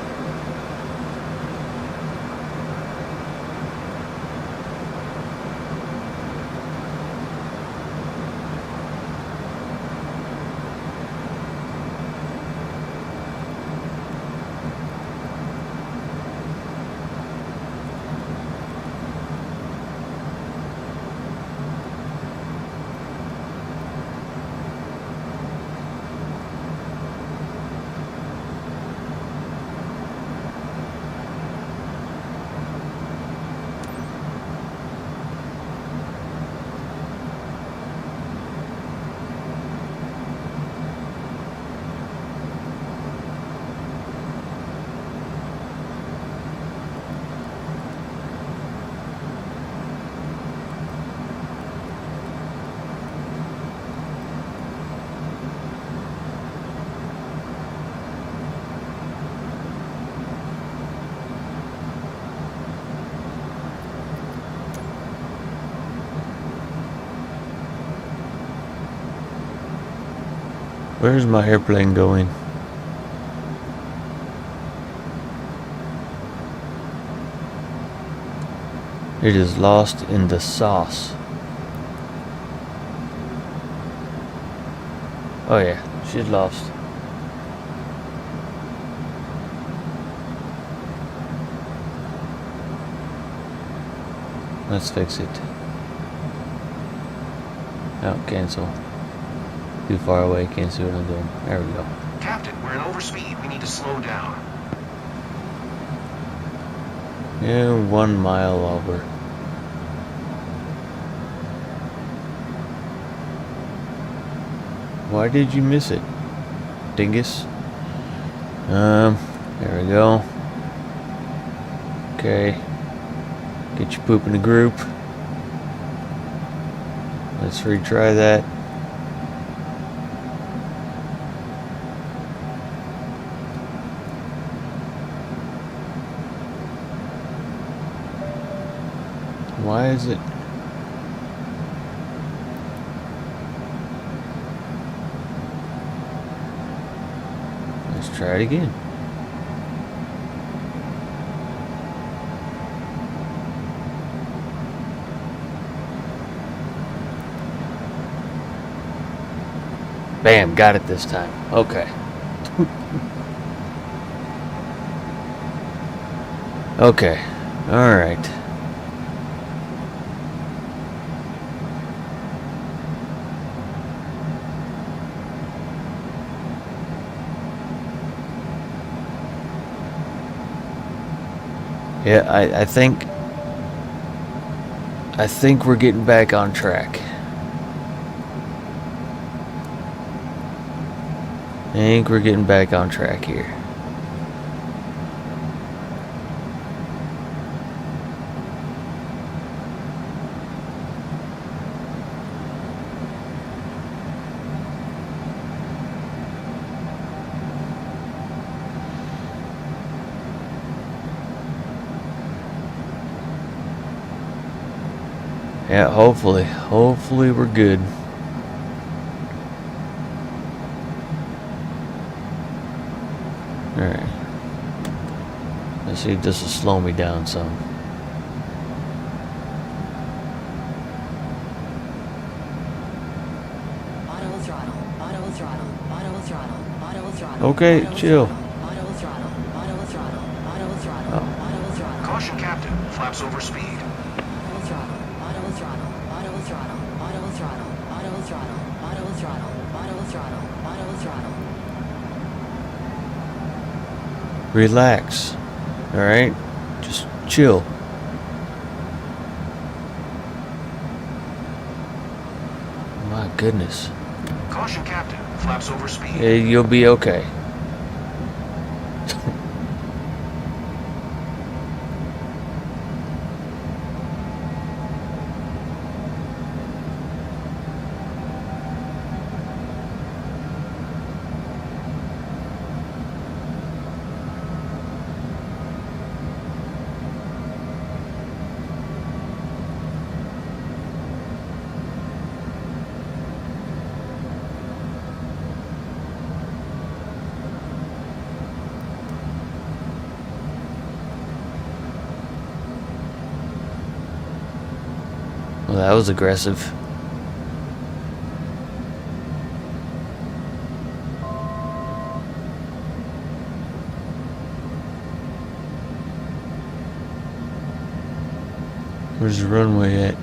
Where's my airplane going? It is lost in the sauce. Oh yeah, she's lost. Let's fix it. Oh, cancel. Too far away, can't see what I'm doing. There we go. Captain, we're in overspeed. We need to slow down. Yeah, 1 mile over. Why did you miss it, dingus? There we go. Okay. Get your poop in a group. Let's retry that. Why is it? Let's try it again. Bam, got it this time. Okay. Okay. Alright. Yeah, I think we're getting back on track. I think we're getting back on track here. Yeah, hopefully we're good. Alright. Let's see if this will slow me down some. Auto throttle, auto throttle, auto throttle, auto throttle. Okay, chill. Auto throttle, auto throttle, auto throttle, Oh. auto throttle. Caution, Captain. Flaps over speed. Auto throttle, auto throttle, auto throttle, auto throttle, auto throttle, auto throttle, auto throttle, auto throttle. Relax. Alright? Just chill. My goodness. Caution, Captain. Flaps over speed. You'll be okay. Well, that was aggressive. Where's the runway at?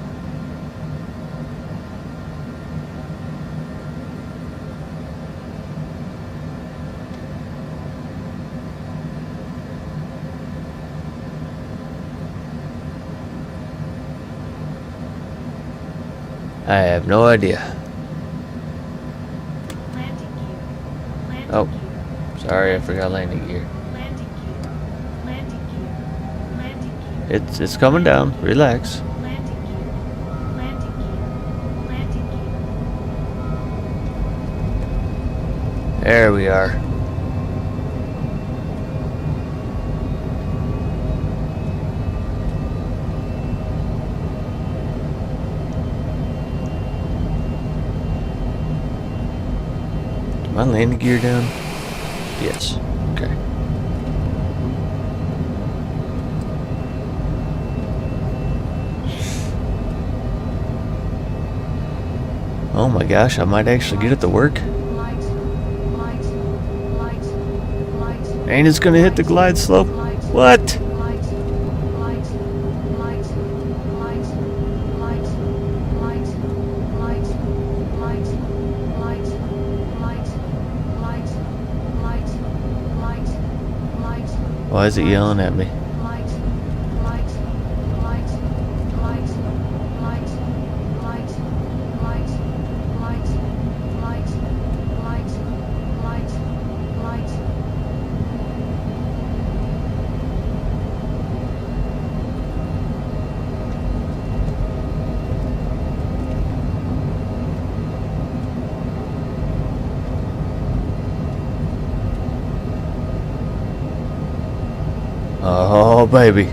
I have no idea. Landing gear. Landing Oh. gear. Sorry, I forgot landing gear. Landing gear. Landing gear. Landing gear. It's coming down. Relax. Landing gear. Landing gear. Landing gear. There we are. My landing gear down? Yes. Okay. Oh my gosh, I might actually get it to work. Light. Light. Light. Light. And it's gonna hit the glide slope. What? Light. Light. Light. Light. Light. Light. Light. Light. Light. Light. Light. Light. Light. Why is it yelling at me? Light. Light. Light. Light. Light. Light. Light. Light. Light. Light. Light. Light. Oh, baby.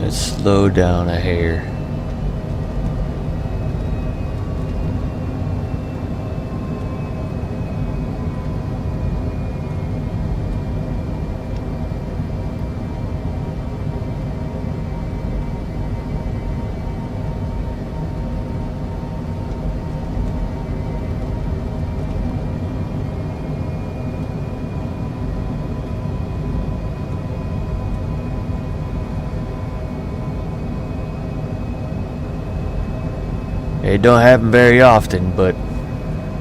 Let's slow down a hair. It don't happen very often, but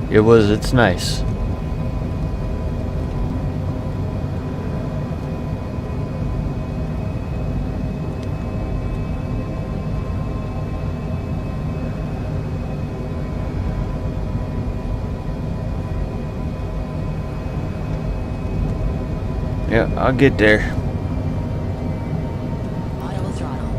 it's nice. Yeah, I'll get there. Auto throttle.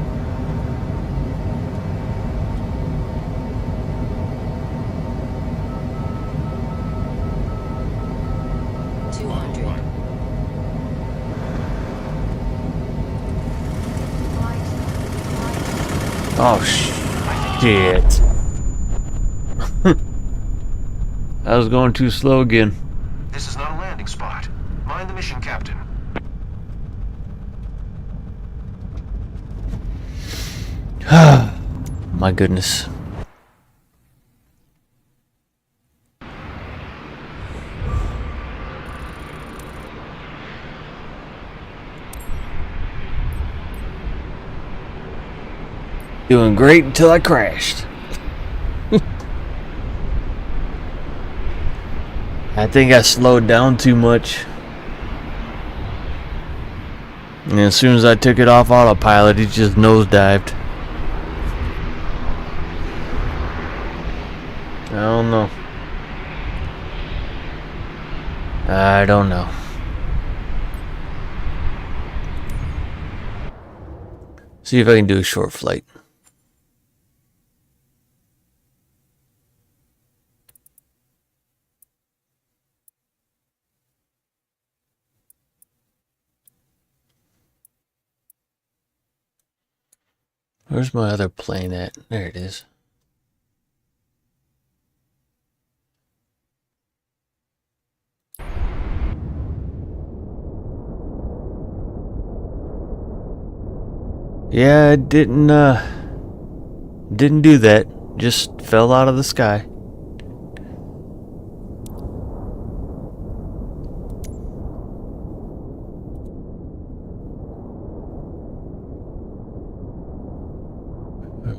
Oh shit. I was going too slow again. This is not a landing spot. Mind the mission, Captain. My goodness. Doing great until I crashed. I think I slowed down too much. And as soon as I took it off autopilot, it just nosedived. I don't know. See if I can do a short flight. Where's my other plane at? There it is. Yeah, it didn't do that. Just fell out of the sky.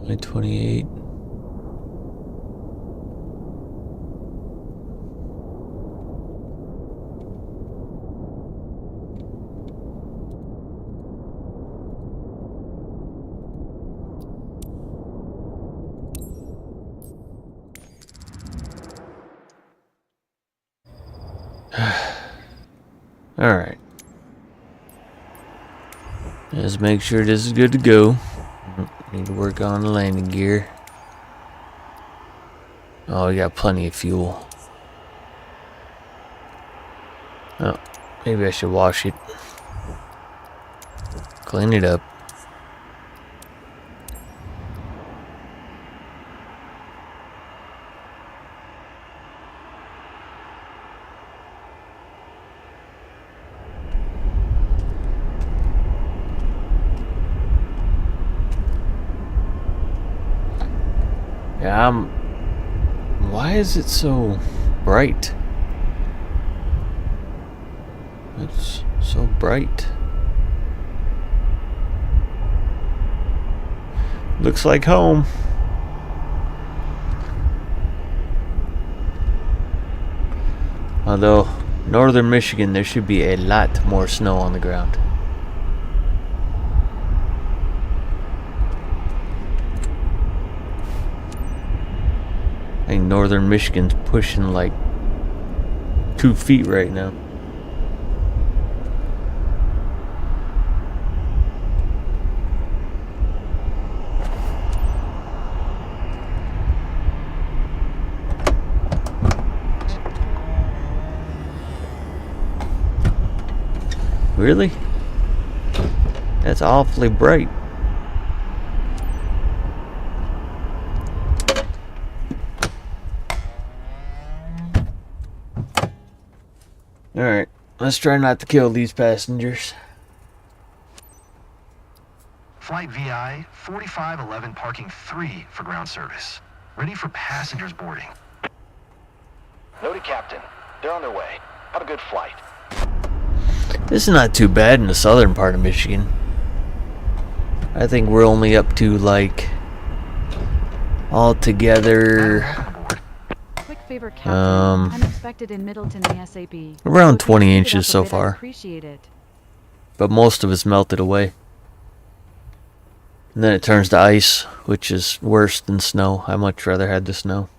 My 28. Alright. Let's make sure this is good to go. Need to work on the landing gear. Oh, we got plenty of fuel. Oh, maybe I should wash it. Clean it up. Yeah, why is it so bright? It's so bright. Looks like home. Although, northern Michigan, there should be a lot more snow on the ground. I think northern Michigan's pushing like 2 feet right now. Really? That's awfully bright. Alright, let's try not to kill these passengers. Flight VI 4511 parking 3 for ground service. Ready for passengers boarding. Noted, Captain. They're on their way. Have a good flight. This is not too bad in the southern part of Michigan. I think we're only up to like altogether Quick favor, Captain. I'm expected in Middleton ASAP. around So if 20 you'd speed it inches up a so bit, I'd far. appreciate it. But most of it's melted away. And then it turns to ice, which is worse than snow. I much rather had the snow.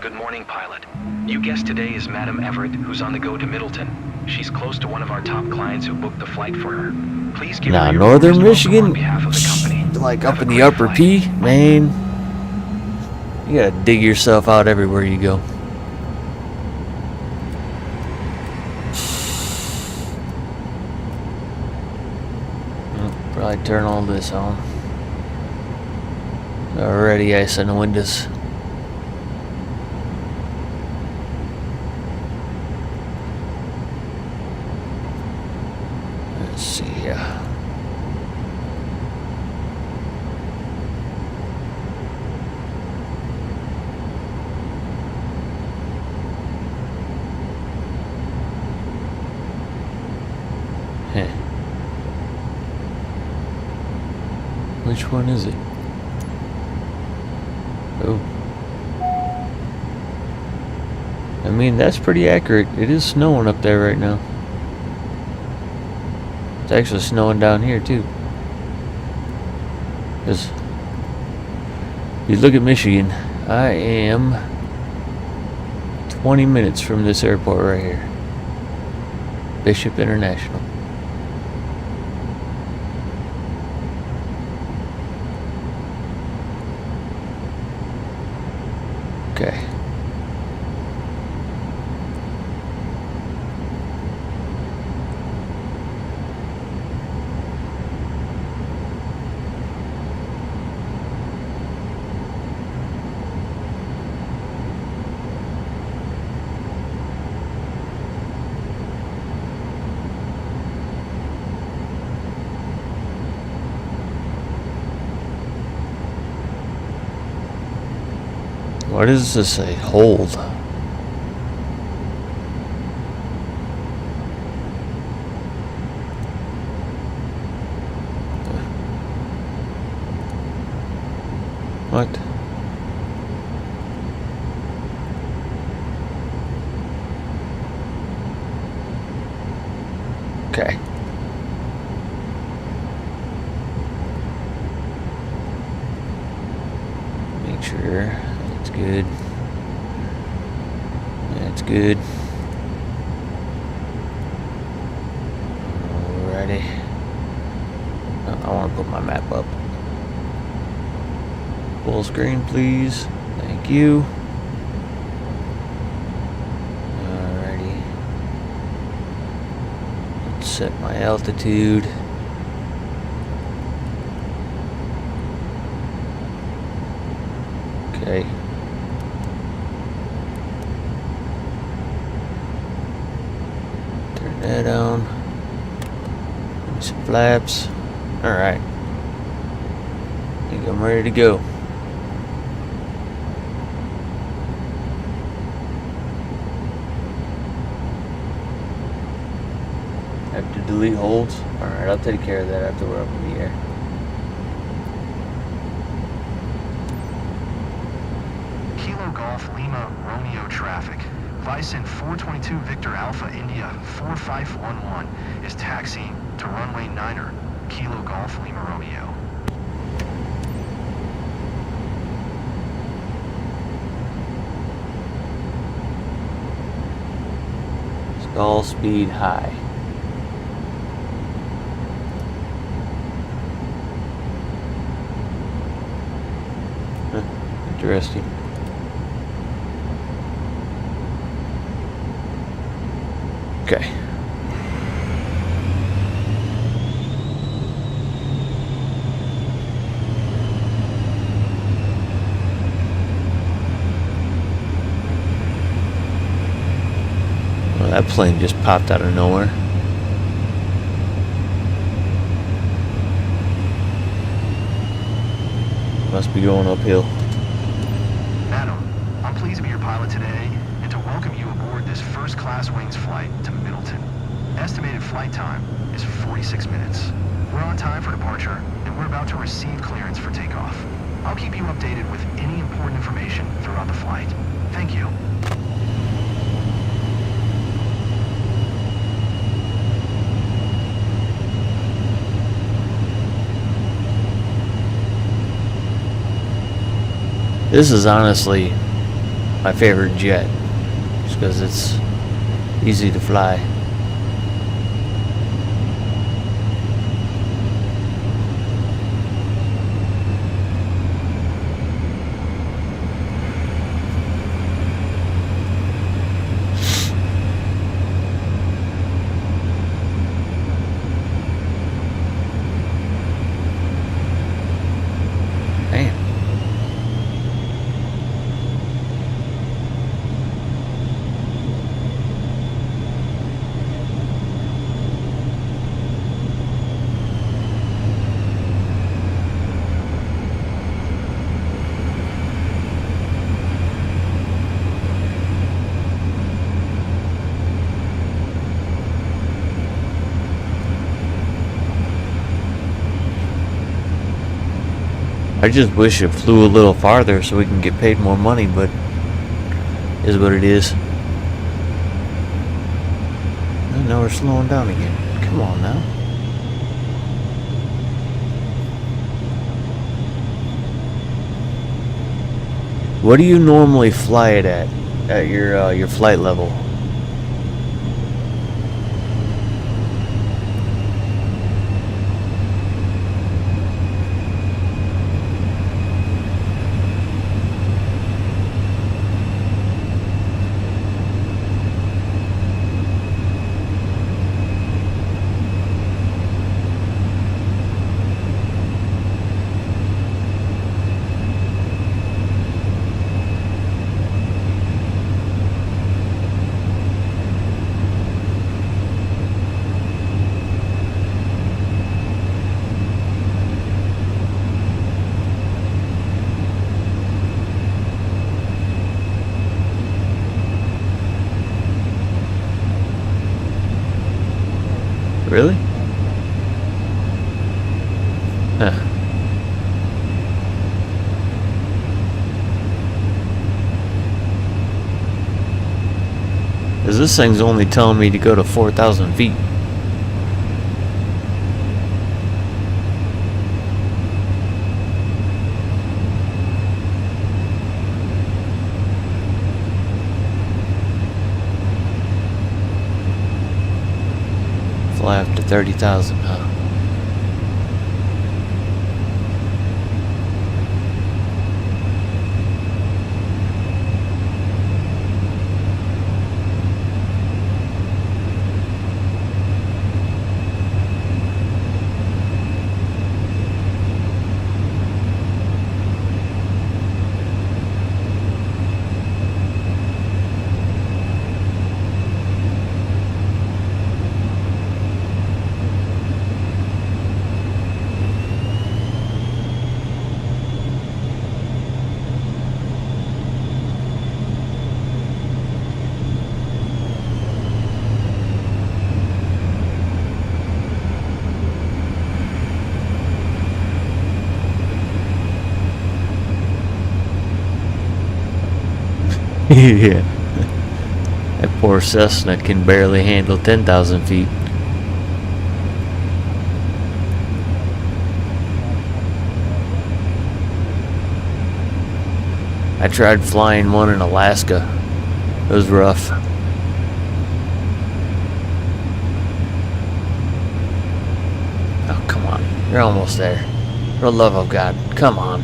Good morning, pilot. You guessed today is Madam Everett, who's on the go to Middleton. She's close to one of our top clients who booked the flight for her. Please give her your Northern warmest welcome Michigan, on behalf of the company. like Have up a in the great upper flight. P, man, you gotta dig yourself out everywhere you go. I'll probably turn all this on. Already ice in the windows. Let's see here. Heh. Which one is it? Oh. I mean, that's pretty accurate. It is snowing up there right now. It's actually snowing down here too. Because if you look at Michigan, I am 20 minutes from this airport right here. Bishop International. Okay. What does this say? Hold. What? Okay. Make sure it's good. That's good. Alrighty. I want to put my map up. Full screen, please. Thank you. Alrighty. Let's set my altitude. Okay. Turn that on. Give me some flaps. Alright. I think I'm ready to go. Have to delete holds? Alright, I'll take care of that after we're up in the air. Kilo Golf Lima Romeo traffic. Vicent 422 Victor Alpha India 4511 is taxiing to runway 9er, Kilo Golf Lima Romeo. Stall speed high. Interesting. Okay. That plane just popped out of nowhere. Must be going uphill. Madam, I'm pleased to be your pilot today and to welcome you aboard this first-class wings flight to Middleton. Estimated flight time is 46 minutes. We're on time for departure, and we're about to receive clearance for takeoff. I'll keep you updated with any important information throughout the flight. Thank you. This is honestly my favorite jet, just because it's easy to fly. I just wish it flew a little farther so we can get paid more money, but it is what it is. And now we're slowing down again. Come on now. What do you normally fly it at your flight level? Really? Huh. Cause this thing's only telling me to go to 4,000 feet. Fly up to 30,000, huh? Yeah. That poor Cessna can barely handle 10,000 feet. I tried flying one in Alaska. It was rough. Oh, come on. You're almost there. For the love of God, come on.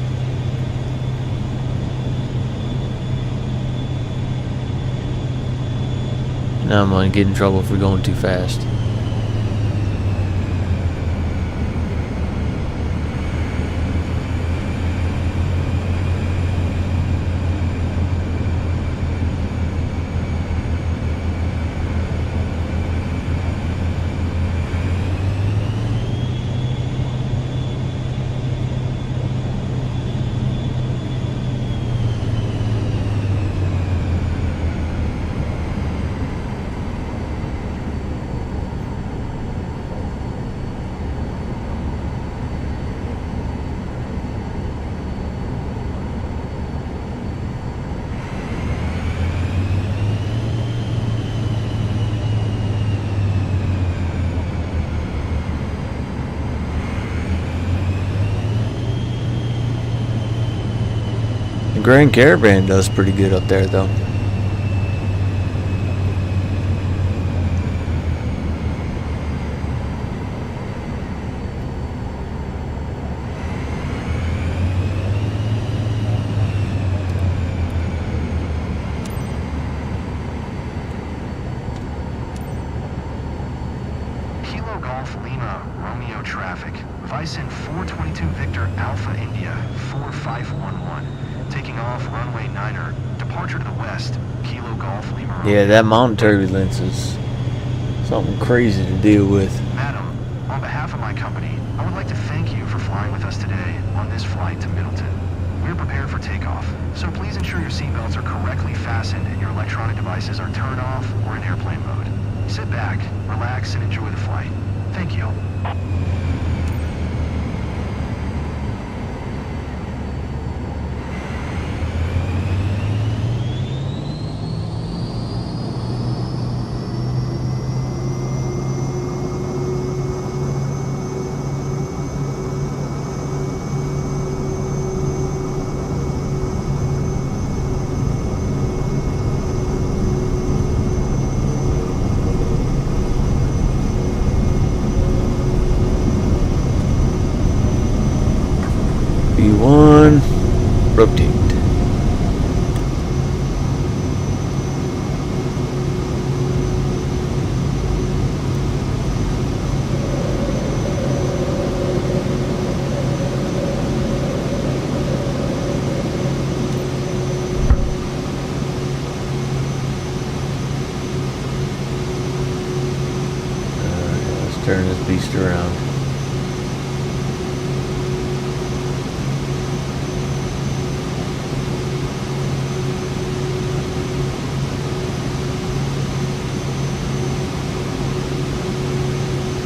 Now I'm gonna get in trouble if we're going too fast. Grand Caravan does pretty good up there, though. Kilo Golf Lima Romeo traffic. Bison 422 Victor Alpha India 4511. Taking off runway 9er. Departure to the west. Kilo Golf Lima Romeo. Yeah, that mountain turbulence is something crazy to deal with. Madam, on behalf of my company, I would like to thank you for flying with us today on this flight to Middleton. We're prepared for takeoff, so please ensure your seatbelts are correctly fastened and your electronic devices are turned off or in airplane mode. Sit back, relax, and enjoy the flight. Thank you. B1, rotate. Let's turn this beast around.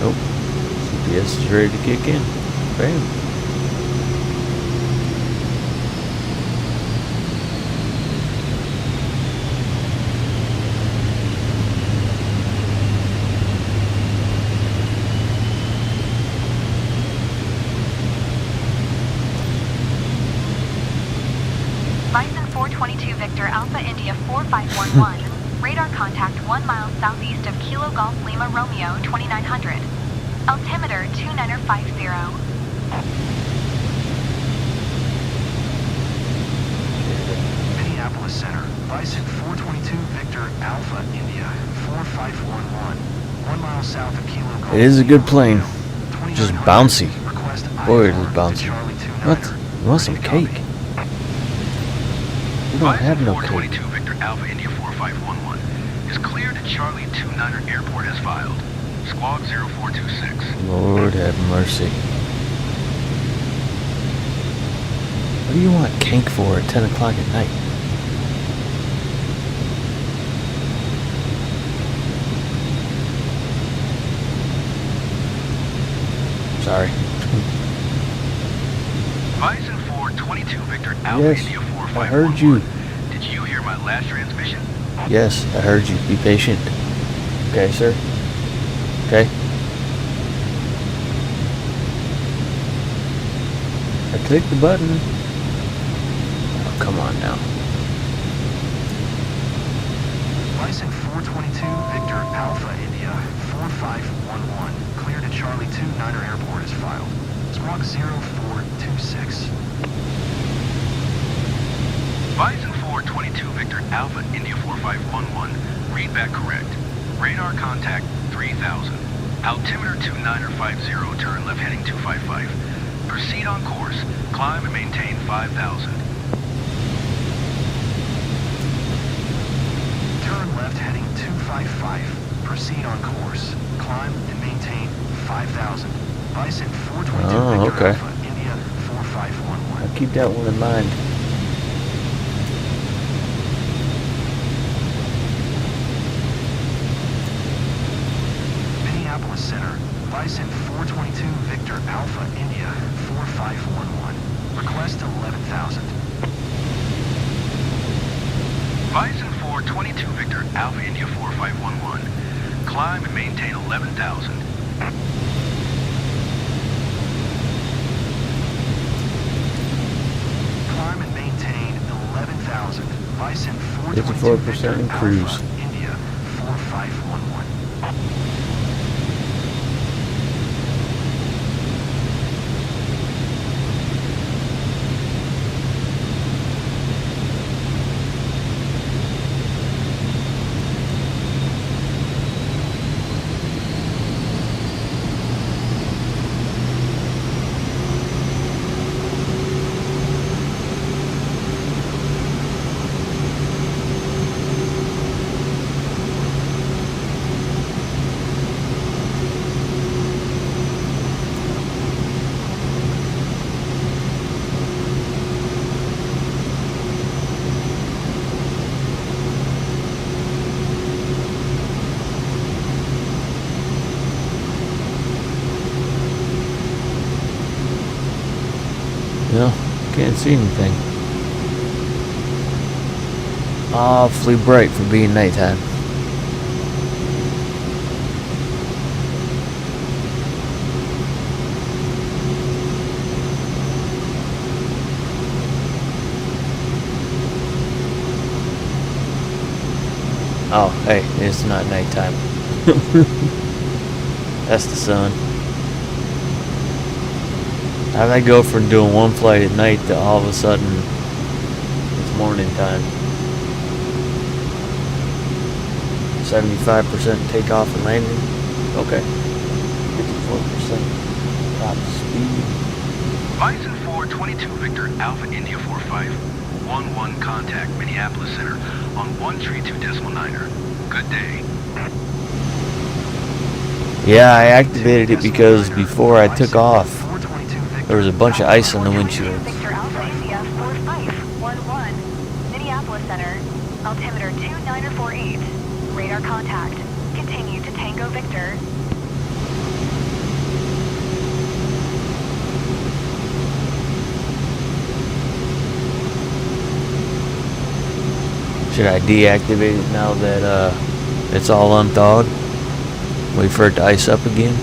CPS is ready to kick in. Bam. Bison 422 Victor Alpha India 4511. Radar contact 1 mile southeast of Kilo Golf Lima Romeo 2900. Altimeter 2950. Minneapolis Center. Bison 422 Victor Alpha India 4511. 1 mile south of Kilo Golf. It is a good plane. Lima, Just 2900. bouncy. Request Boy, it is IR to bouncy. Charlie 29er. What? You want some Ready to copy. cake? We don't have no cake. 422 Victor Alpha India 4511 is cleared at Charlie 29er Airport as filed. Squawk 0426. Lord have mercy. What do you want cake for at 10 o'clock at night? Sorry. Bison 422 Victor Alpha Yes, India I heard you. 4511. Did you hear my last transmission? Yes, I heard you. Be patient. Okay, sir? Okay? I clicked the button. Oh, come on now. Bison 422 Victor Alpha India 4511. Cleared at Charlie 29er Airport as filed. Squawk 0426. Bison 422 Victor Alpha India 4511. Read back correct. Radar contact 3000. Altimeter 2950. Turn left heading 255. Proceed on course. Climb and maintain 5000. Turn left heading 255. Proceed on course. Climb and maintain 5000. Bison 422 Oh, Victor okay. Alpha India 4511. I'll keep that one in mind. Minneapolis Center. Bison 422 Victor Alpha India 4511. Request 11,000. Bison 422 Victor Alpha India 4511. Climb and maintain 11,000. Climb and maintain 3000. Bison 422 54% Victor in cruise. Alpha, India 4511. No, can't see anything. Awfully bright for being nighttime. Oh, hey, it's not nighttime. That's the sun. How'd I go from doing one flight at night to all of a sudden it's morning time? 75% takeoff and landing? Okay. 54% top speed. Bison 422 Victor Alpha India 4511 contact Minneapolis Center on 132.9er. Good day. Yeah, I activated it because before I took off, there was a bunch of ice on the windshield. Victor Alpha India 4511, Minneapolis Center, altimeter 2948, radar contact. Continue to Tango Victor. Should I deactivate it now that it's all unthawed? Wait for it to ice up again?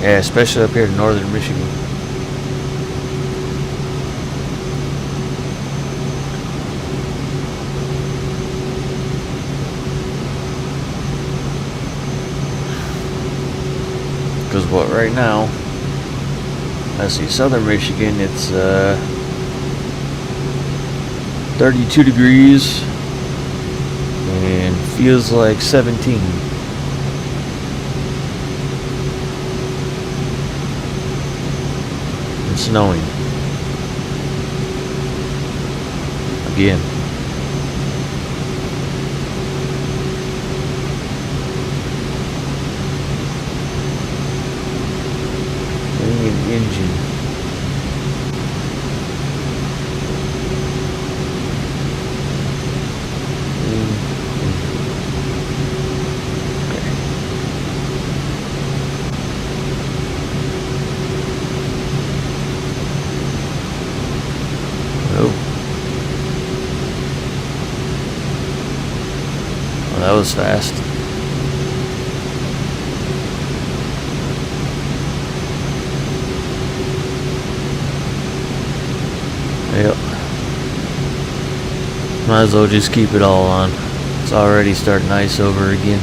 Yeah, especially up here in northern Michigan. Because what right now, let's see, southern Michigan, it's 32 degrees and feels like 17. Snowing again. Getting an engine. That was fast. Yep. Might as well just keep it all on. It's already starting to ice over again.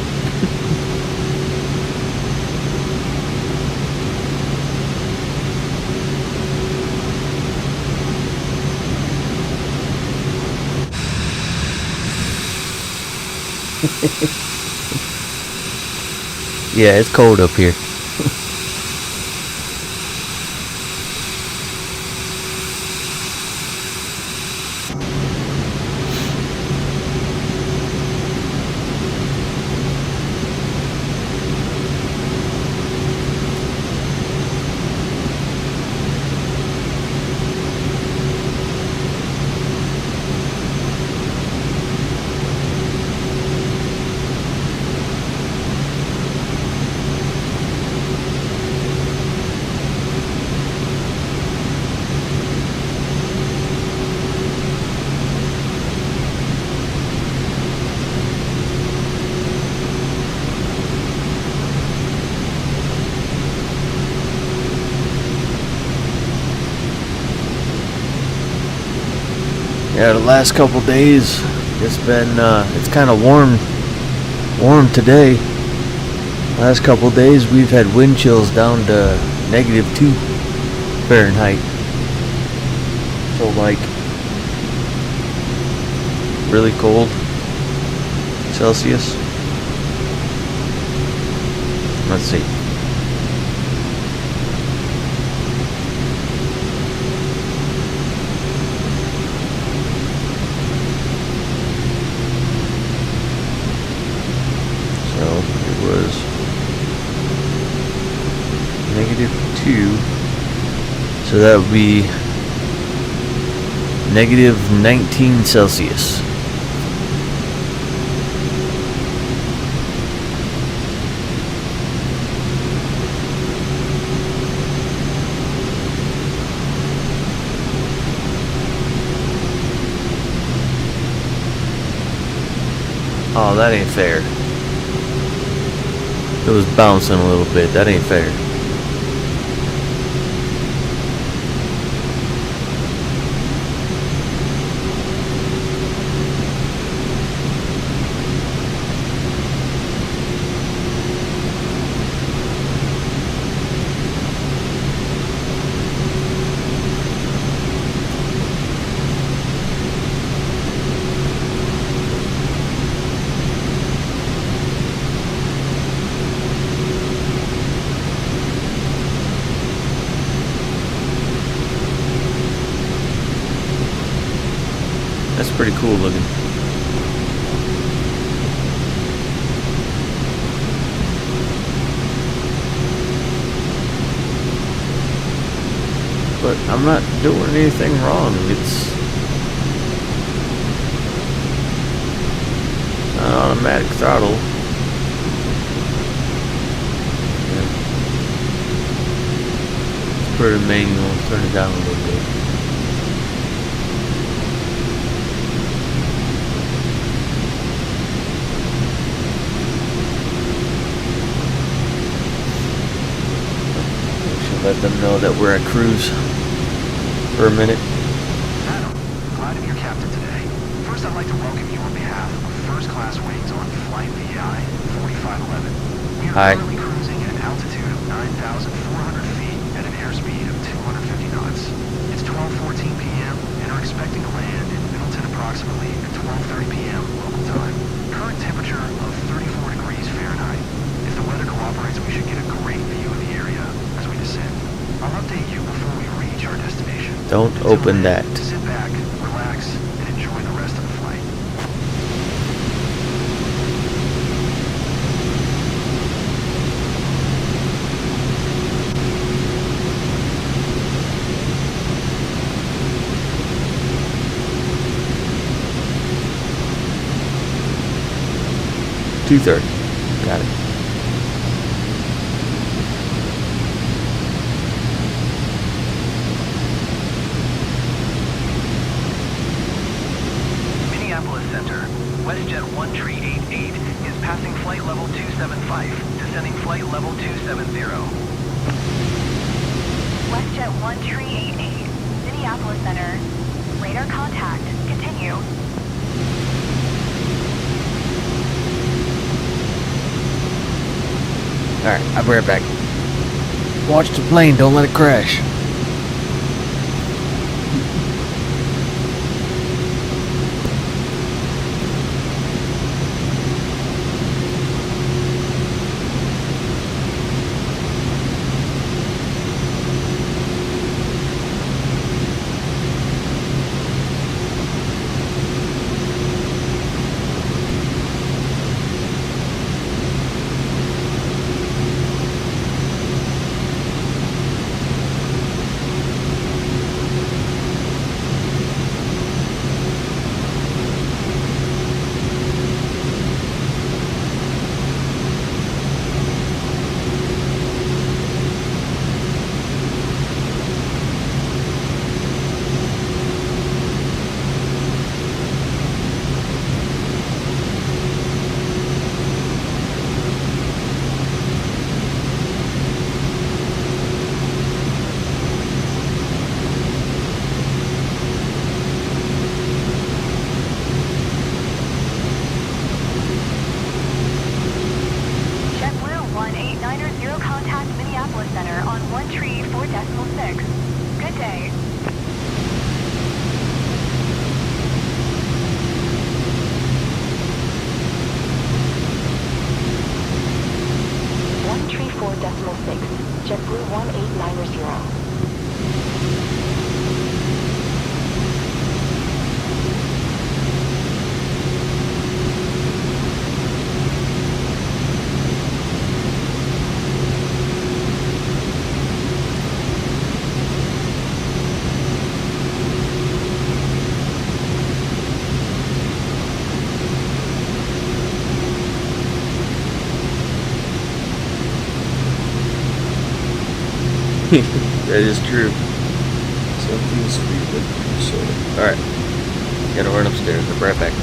Yeah, it's cold up here. Yeah, the last couple days it's been it's kind of warm today. Last couple days we've had wind chills down to -2 Fahrenheit. So like really cold Celsius. Let's see. So it was -2. So that would be -19 Celsius. Oh, that ain't fair. It was bouncing a little bit. That ain't fair. That's pretty cool looking. But I'm not doing anything wrong. It's an automatic throttle. Yeah. Let's put it in manual, turn it down a little bit. Let them know that we're at cruise for a minute. Adam, glad to be your captain today. First, I'd like to welcome you on behalf of first-class wings on Flight VI 4511. We are currently cruising at an altitude of 9,400 feet at an airspeed of 250 knots. It's 12:14 p.m. and are expecting to land in Middleton approximately at 12:30 p.m. local time. Current temperature of 34 degrees Fahrenheit. If the weather cooperates, we should get a great view of the area as we descend. I'll update you before we reach our destination. Don't open that. Sit back, relax, and enjoy the rest of the flight. .230. Got it. Minneapolis Center. WestJet 1388 is passing flight level 275, descending flight level 270. WestJet 1388, Minneapolis Center. Radar contact. Continue. Alright, I'll be right back. Watch the plane, don't let it crash. Indianapolis Center on 134.6. Good day. JetBlue 1890. That is true. Something sweet with soda. Alright. Gotta run upstairs. I'll be right back.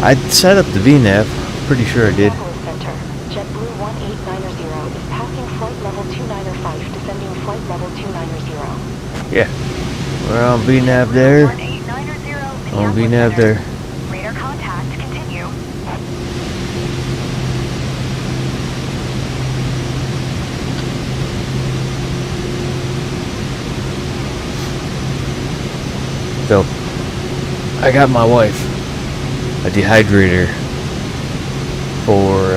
I set up the VNAV. Pretty sure I did. Center. JetBlue 1890 is passing flight level 295, descending flight level 290. Yeah. We're on VNAV there. 1890, On VNAV there. Radar contact, continue. So, I got my wife a dehydrator for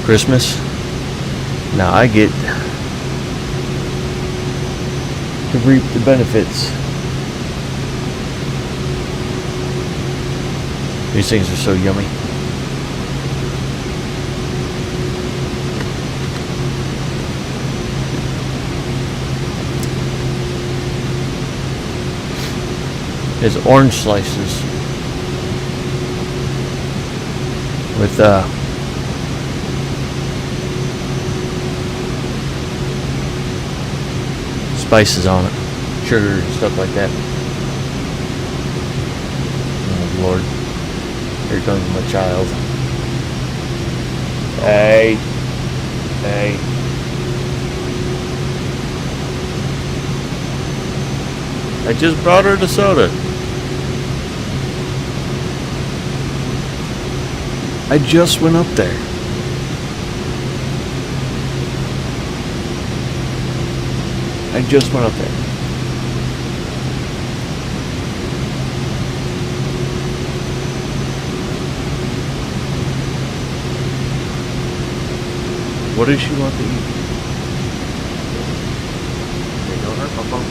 Christmas. Now I get to reap the benefits. These things are so yummy. There's orange slices with spices on it, sugar and stuff like that. Oh Lord, here comes my child. Hey, hey. I just brought her the soda. I just went up there. I just went up there. What does she want to eat? Hey, don't hurt my phone.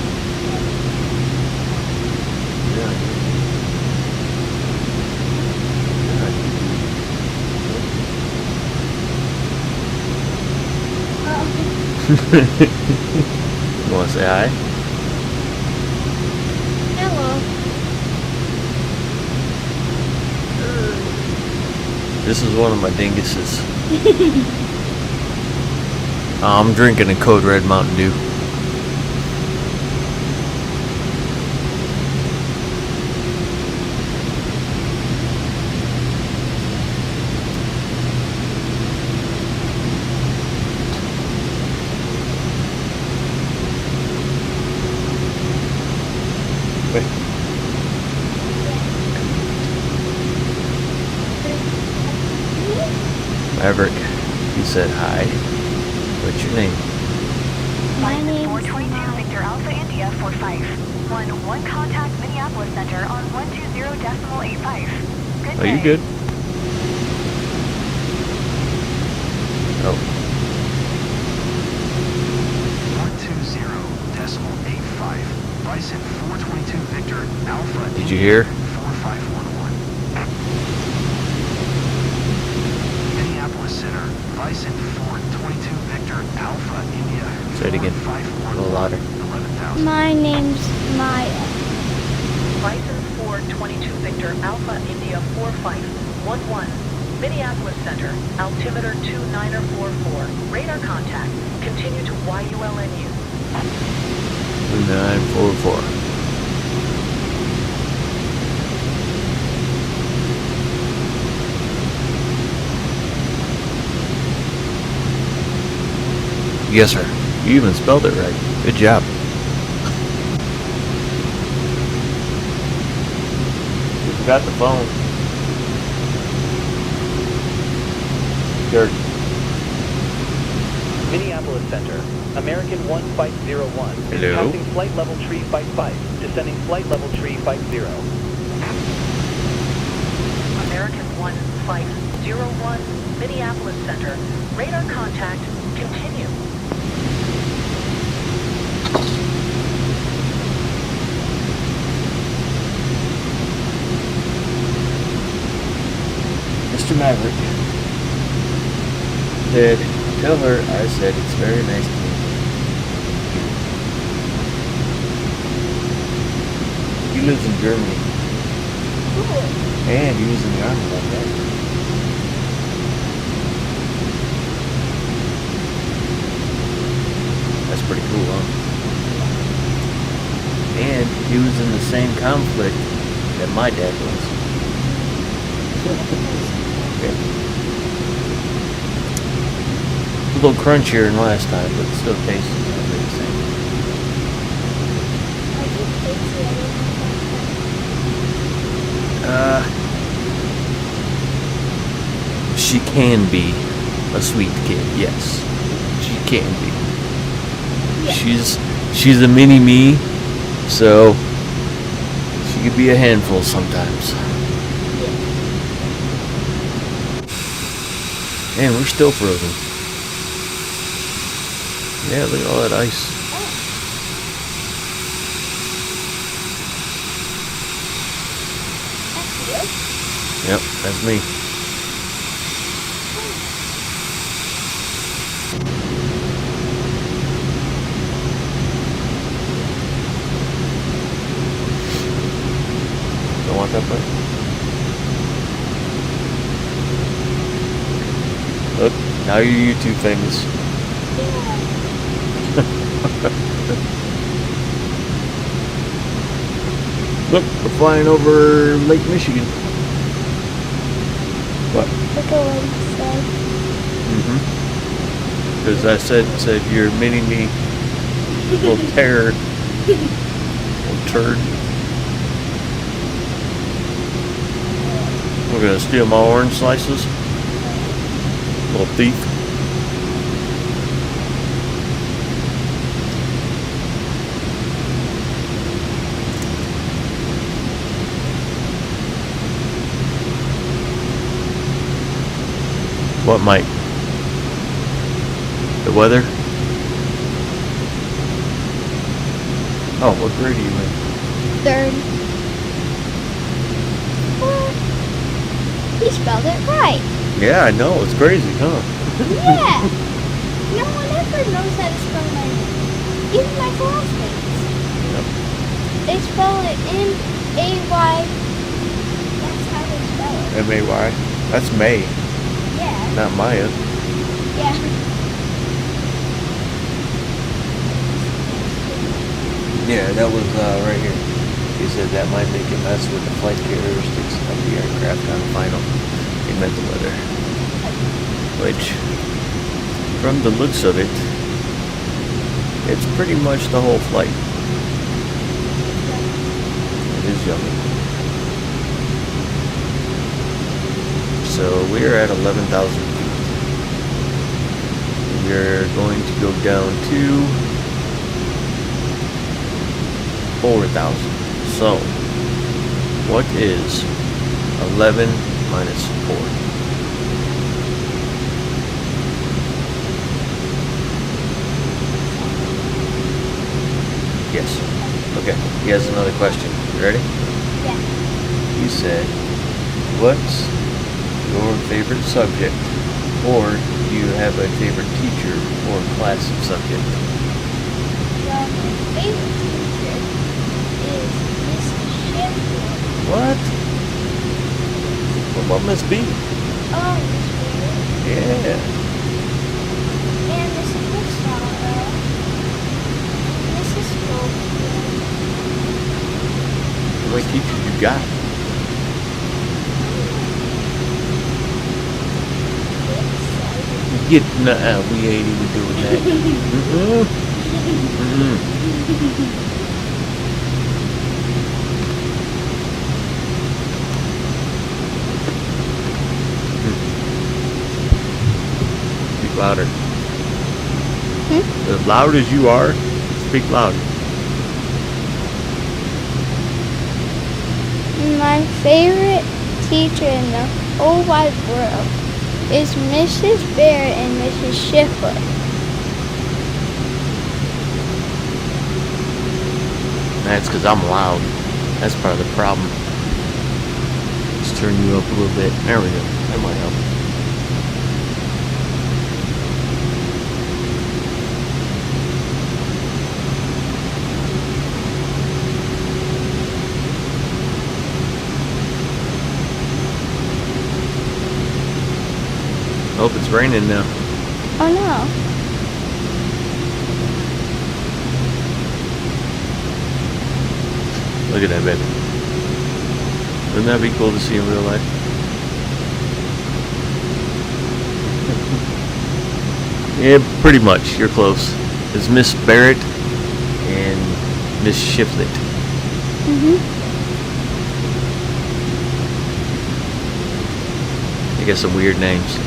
You want to say hi? Hello. This is one of my dinguses. I'm drinking a Code Red Mountain Dew. Wait. Maverick, you said hi. What's your name? My License name's 422 Victor Alpha India 45. One contact Minneapolis Center on 120.85. Good Are day. you good? Oh. 120.85. Bison 422 Victor Alpha. Did you hear? 4511. Minneapolis Center. Bison 422 Victor Alpha India. Say it again. 4511. A little louder. 11,000. My name's Maya. License 422 Victor Alpha India 4511. Minneapolis Center, altimeter 2944. Radar contact. Continue to YULNU. 2944. Yes, sir. You even spelled it right. Good job. You forgot the phone. Sure. Minneapolis Center, American 1 Flight 01. Hello? Passing flight level tree Flight 5. Descending flight level tree Flight 0. American 1 Flight 01, Minneapolis Center. Radar contact. Continue. Mr. Maverick said, tell her I said it's very nice to meet you. He lives in Germany. And he was in the army like that. That's pretty cool, huh? And he was in the same conflict that my dad was. Okay. A little crunchier than last time, but it still tastes exactly the same. She can be a sweet kid, yes. She can be. She's a mini me, so she could be a handful sometimes. Man, we're still frozen. Yeah, look at all that ice. Yep, that's me. Don't want that part? Look, now you're YouTube famous. Look, we're flying over Lake Michigan. What? Look at what he said. Because I said you're mini me, little terror, little turd. We're gonna steal my orange slices, little thief. What, Mike? The weather? Oh, what grade are you in? 3rd. What? He spelled it right. Yeah, I know. It's crazy, huh? Yeah. No one ever knows how to spell my name. Even my classmates. Yep. They spell it M-A-Y. That's how they spell it. M-A-Y? That's May, Yeah. not Maya. Yeah. Yeah, that was right here. He said that might make it mess with the flight characteristics of the aircraft on final. He meant the weather. Which, from the looks of it, it's pretty much the whole flight. It is yummy. So we're at 11,000 feet. We're going to go down to 4,000. So, what is 11 minus 4? Yes. Okay. He has another question. You ready? Yeah. He said, what's your favorite subject? Or do you have a favorite teacher or class subject? Well, my favorite teacher is Miss Sheffield. What? What about Miss B? Oh, Miss Weird. Yeah. And Mrs. Massaro. Mrs. Schofield. How many teachers you got? Get nuh we ain't even doing that. Speak louder. As loud as you are, speak louder. My favorite teacher in the whole wide world is Mrs. Barrett and Mrs. Schiffer. That's because I'm loud. That's part of the problem. Let's turn you up a little bit. There we go. That might help. Hope it's raining now. Oh no. Look at that, baby. Wouldn't that be cool to see in real life? Yeah, pretty much. You're close. It's Miss Barrett and Miss Shiflett. They got some weird names.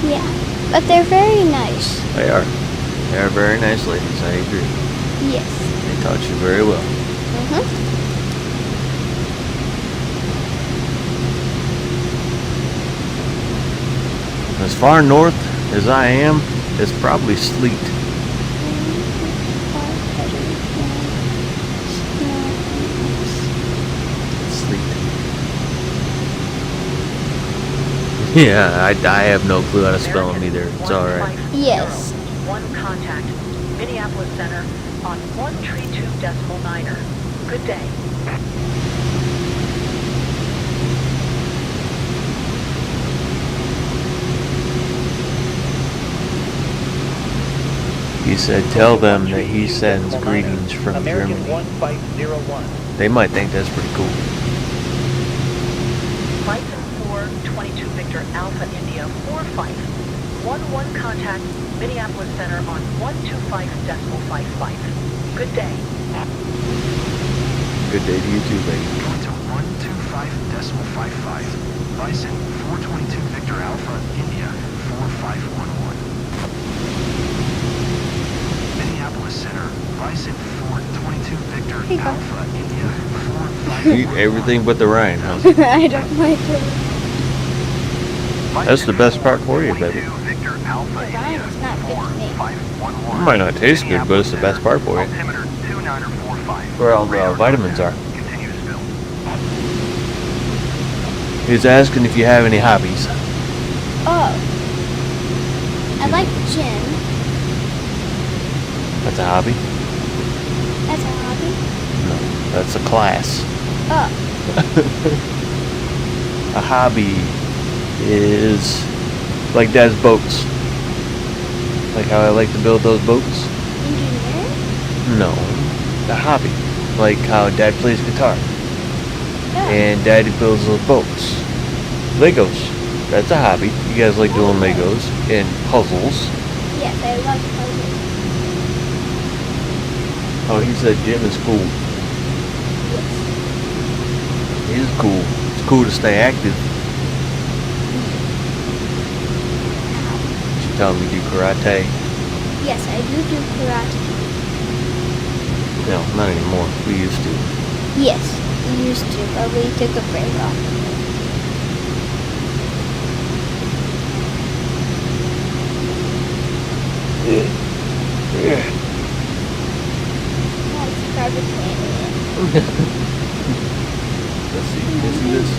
Yeah, but they're very nice. They are. They are very nice ladies, I agree. Yes. They taught you very well. As far north as I am, it's probably sleet. Sleet. Yeah, I have no clue how to spell them either. It's alright. Yes. One contact, Minneapolis Center on 132.9er. Good day. He said, tell them that he sends greetings from American Germany. 1501. They might think that's pretty cool. Bison 422 Victor Alpha India 45. 11 contact, Minneapolis Center on 125.55. Good day. Good day to you too, baby. Going to 125.55. Bison 422 Victor Alpha India 4511. Minneapolis Center, Bison 422 Victor Alpha India 4511. Eat everything but the Ryan, huh? I don't like it. That's the best part for you, baby. Victor Alpha India It's not good to me. 4511. It might not taste good, but it's the best part for you. Altimeter 2945. Where all the Radar vitamins are. contact. Continue to spill. He's asking if you have any hobbies. Oh. I like gym. That's a hobby? That's a hobby. No, that's a class. Oh. A hobby is like Dad's boats. Like how I like to build those boats? Engineering? No. A hobby. Like how Dad plays guitar. Oh. And Daddy builds those boats. Legos. That's a hobby. You guys like doing Legos and puzzles. Yes, I love puzzles. Oh, he said gym is cool. Yes. It is cool. It's cool to stay active. She telling me to do karate. Yes, I do karate. No, not anymore. We used to. Yes, we used to, but we took a break off. Yeah. That's garbage can. Let's see. Can you see this?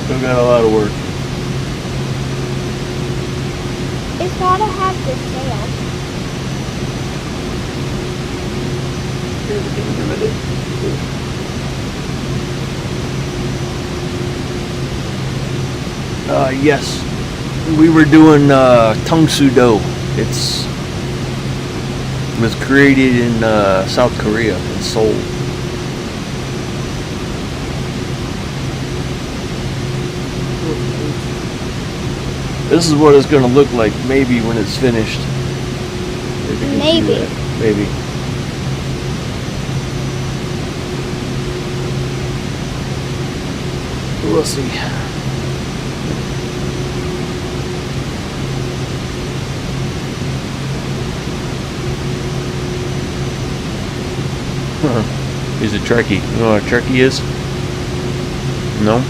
Still got a lot of work. It's gotta have the sail. Yes. We were doing Tung Soo Do. It was created in South Korea, in Seoul. This is what it's going to look like maybe when it's finished. If you can see Maybe. that. Maybe. We'll see. He's a Trekkie. You know what a Trekkie is? No?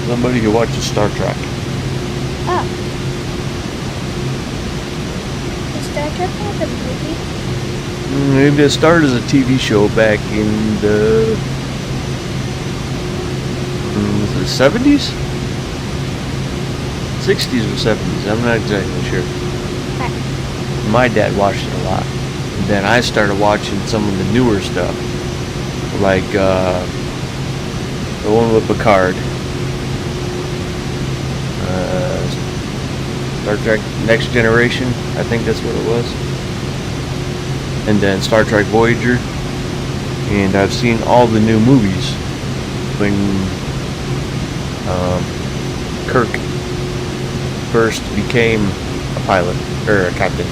Somebody who watches Star Trek. Oh. Is Star Trek like a movie? Maybe it started as a TV show back in the... was it 70s? 60s or 70s. I'm not exactly sure. Okay. My dad watched it a lot. And then I started watching some of the newer stuff. Like, the one with Picard. Star Trek Next Generation, I think that's what it was. And then Star Trek Voyager. And I've seen all the new movies when Kirk first became a pilot, or a captain.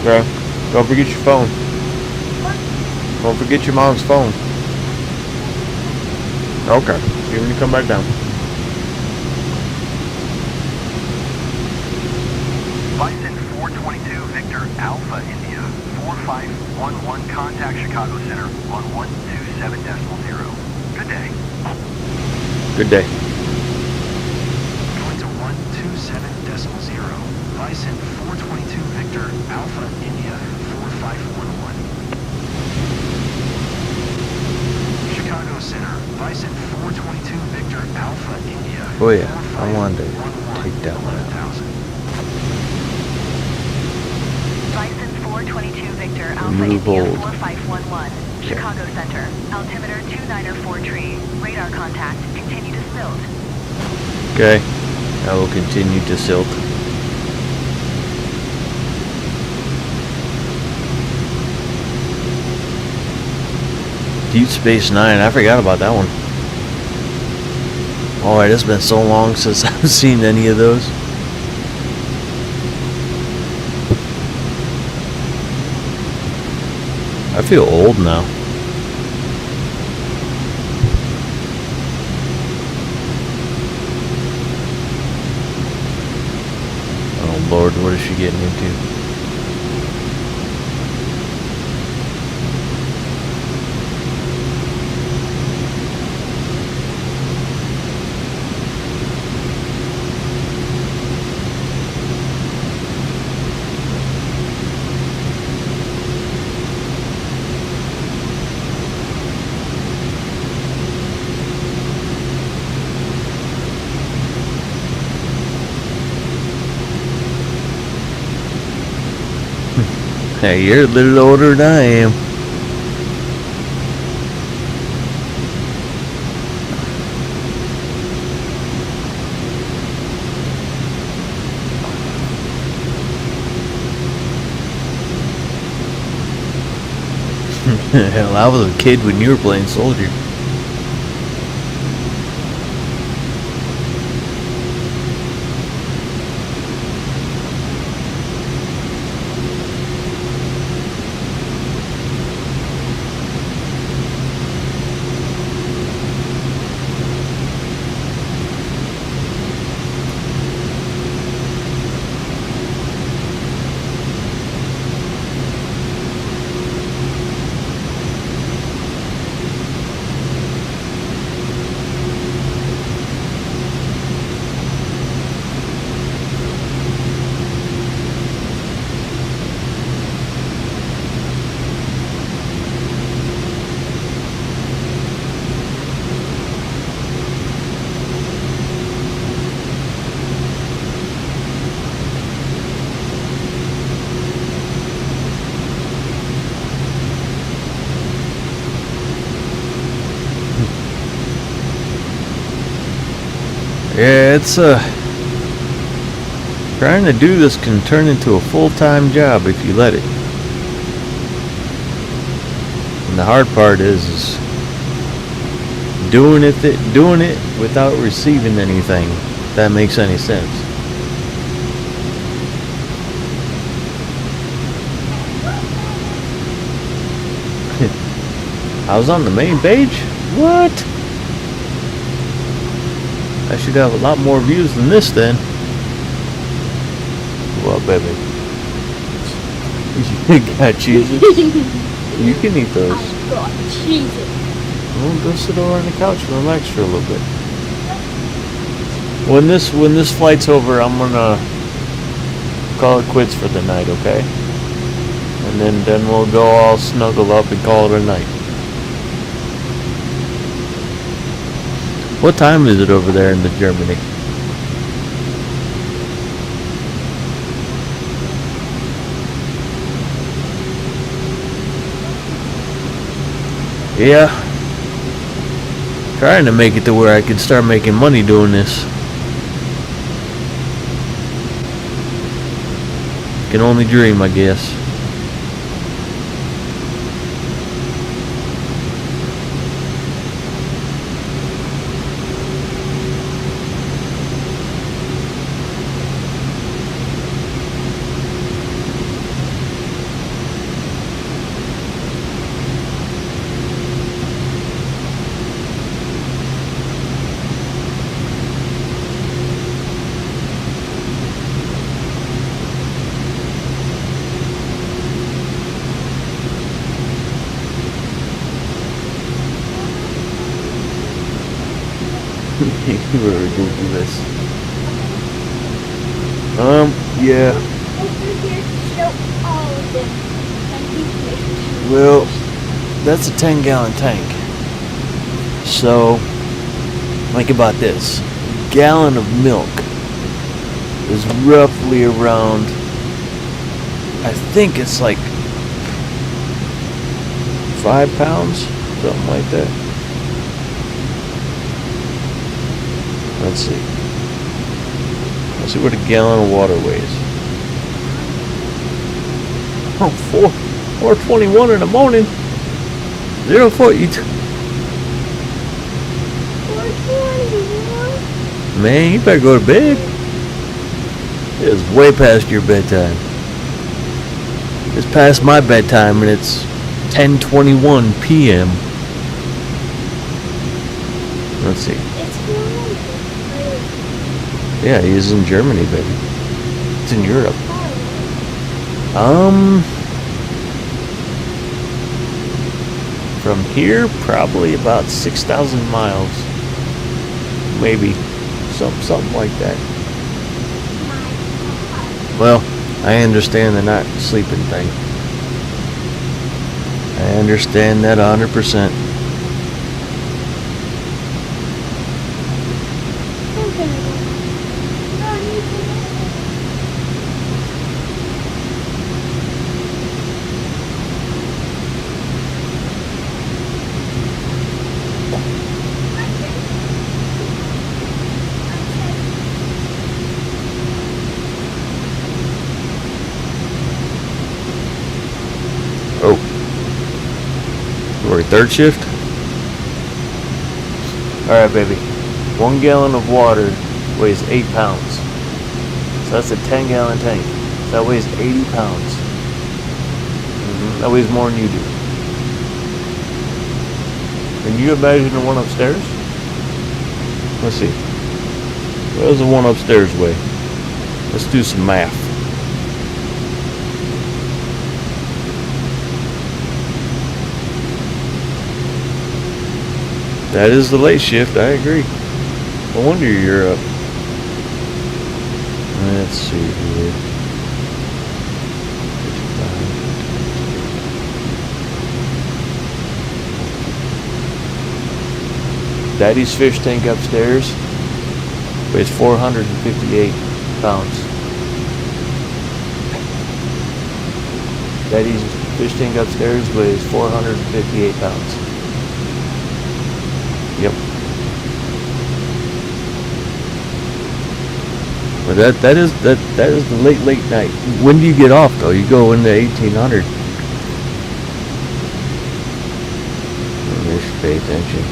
Bro, don't forget your phone. Don't forget your mom's phone. Okay, see you when you come back down. Bison 422 Victor Alpha India 4511 contact Chicago Center on 127.0. Good day. Good day. Going to 127.0. Bison 422 Victor Alpha India 4511. Chicago Center. Bison 422 Victor Alpha India. Oh yeah, I wanted to take that one out. 11,000. Bison 422 Victor Alpha Remove India old. 4511. Chicago Center. Altimeter 294 tree. Radar contact. Continue to silt. Okay, I will continue to silt. Deep Space Nine, I forgot about that one. Alright, it's been so long since I've seen any of those. I feel old now. Lord, what is she getting into? Hey, you're a little older than I am. Hell, I was a kid when you were playing soldier. Yeah, it's trying to do this can turn into a full-time job if you let it. And the hard part is doing it without receiving anything. If that makes any sense. I was on the main page? What? I should have a lot more views than this then. Well, baby. You got cheeses? You can eat those. I got cheeses. Well, go sit over on the couch and relax for a little bit. When this flight's over, I'm gonna call it quits for the night, okay? And then we'll go all snuggle up and call it a night. What time is it over there in the Germany? Yeah. Trying to make it to where I can start making money doing this. Can only dream, I guess. You were ridiculous. Yeah. Well, that's a 10-gallon tank. So, think about this. A gallon of milk is roughly around, I think it's like 5 pounds, something like that. Let's see. Let's see what a gallon of water weighs. Oh, 4:21 in the morning. 0:42. 4:21. Man, you better go to bed. It's way past your bedtime. It's past my bedtime, and it's 10:21 p.m. Let's see. Yeah, he's in Germany, baby. it's in Europe. From here, probably about 6,000 miles. Maybe. Something like that. Well, I understand the not sleeping thing. I understand that 100%. Oh. We're third shift? Alright, baby. 1 gallon of water weighs 8 pounds. So that's a 10-gallon tank. So that weighs 80 pounds. That weighs more than you do. Can you imagine the one upstairs? Let's see. What does the one upstairs weigh? Let's do some math. That is the late shift, I agree. No wonder you're up. Let's see here. 55. Daddy's fish tank upstairs weighs 458 pounds. Daddy's fish tank upstairs weighs 458 pounds. Yep. But that is the late night. When do you get off though? You go into 1800. You should pay attention.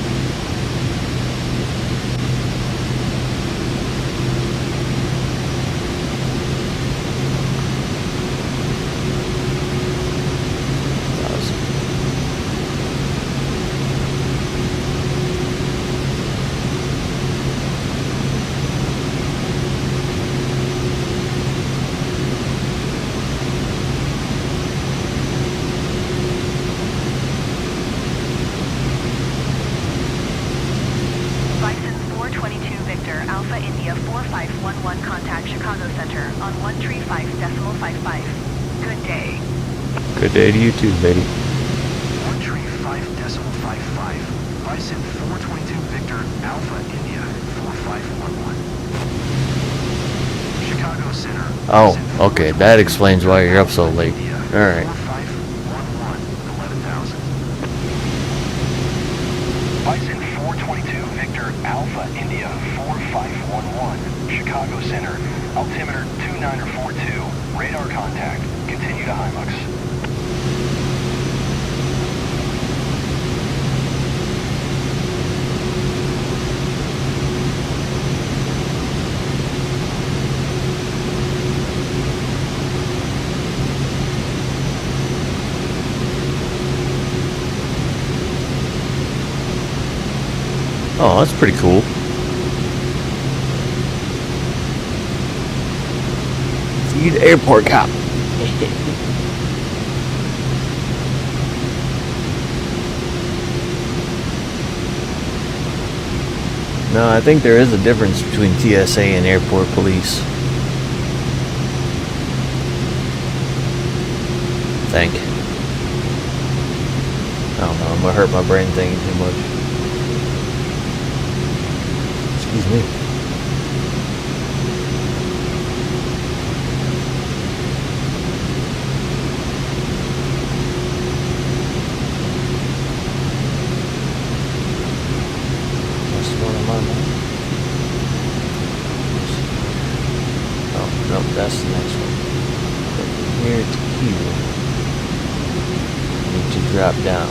Good day to you too, lady. 135.55. Bison 422 Victor Alpha India 4511. Chicago Center. Oh, okay. That explains why you're up so late. Alright. 4511 11,000. Bison 422 Victor Alpha India 4511. Chicago Center. Altimeter 2942. Radar contact. Continue to Hilux. Oh, that's pretty cool. Feed airport cop. No, I think there is a difference between TSA and airport police. I think. I don't know, I'm gonna hurt my brain thinking too much. Excuse me. That's one of mine. Oh, no, that's the next one. From here to here. I need to drop down.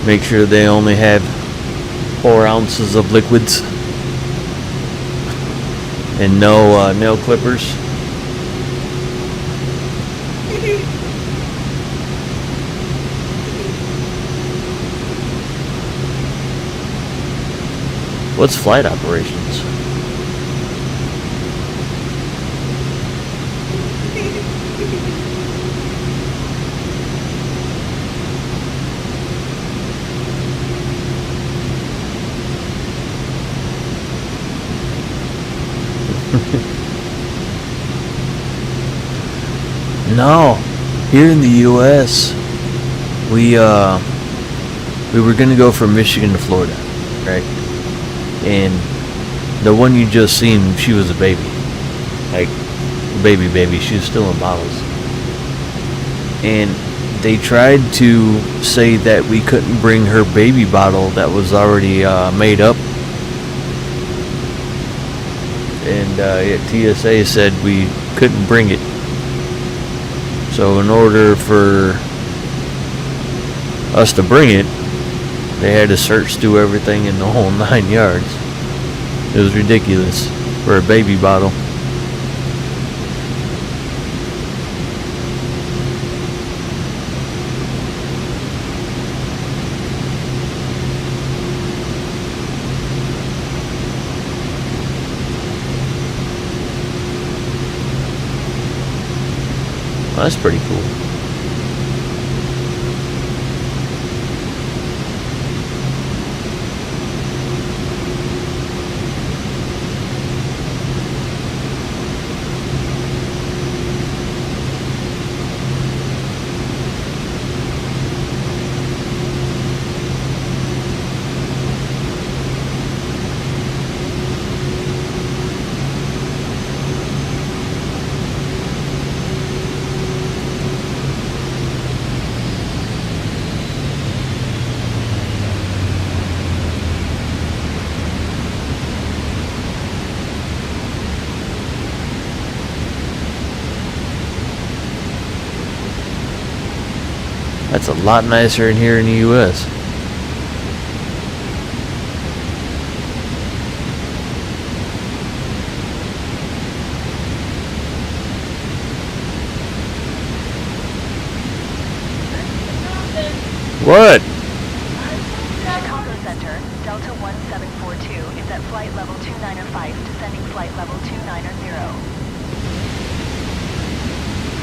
Make sure they only have 4 ounces of liquids and no nail clippers. What's flight operations? No, here in the U.S., we were gonna go from Michigan to Florida, right? And the one you just seen, she was a baby, like baby. She was still in bottles, and they tried to say that we couldn't bring her baby bottle that was already made up. And TSA said we couldn't bring it. So in order for us to bring it, they had to search through everything in the whole 9 yards. It was ridiculous for a baby bottle. Well, that's pretty cool. That's a lot nicer in here in the U.S. What? Chicago Center, Delta 1742 is at flight level 295, descending flight level 290.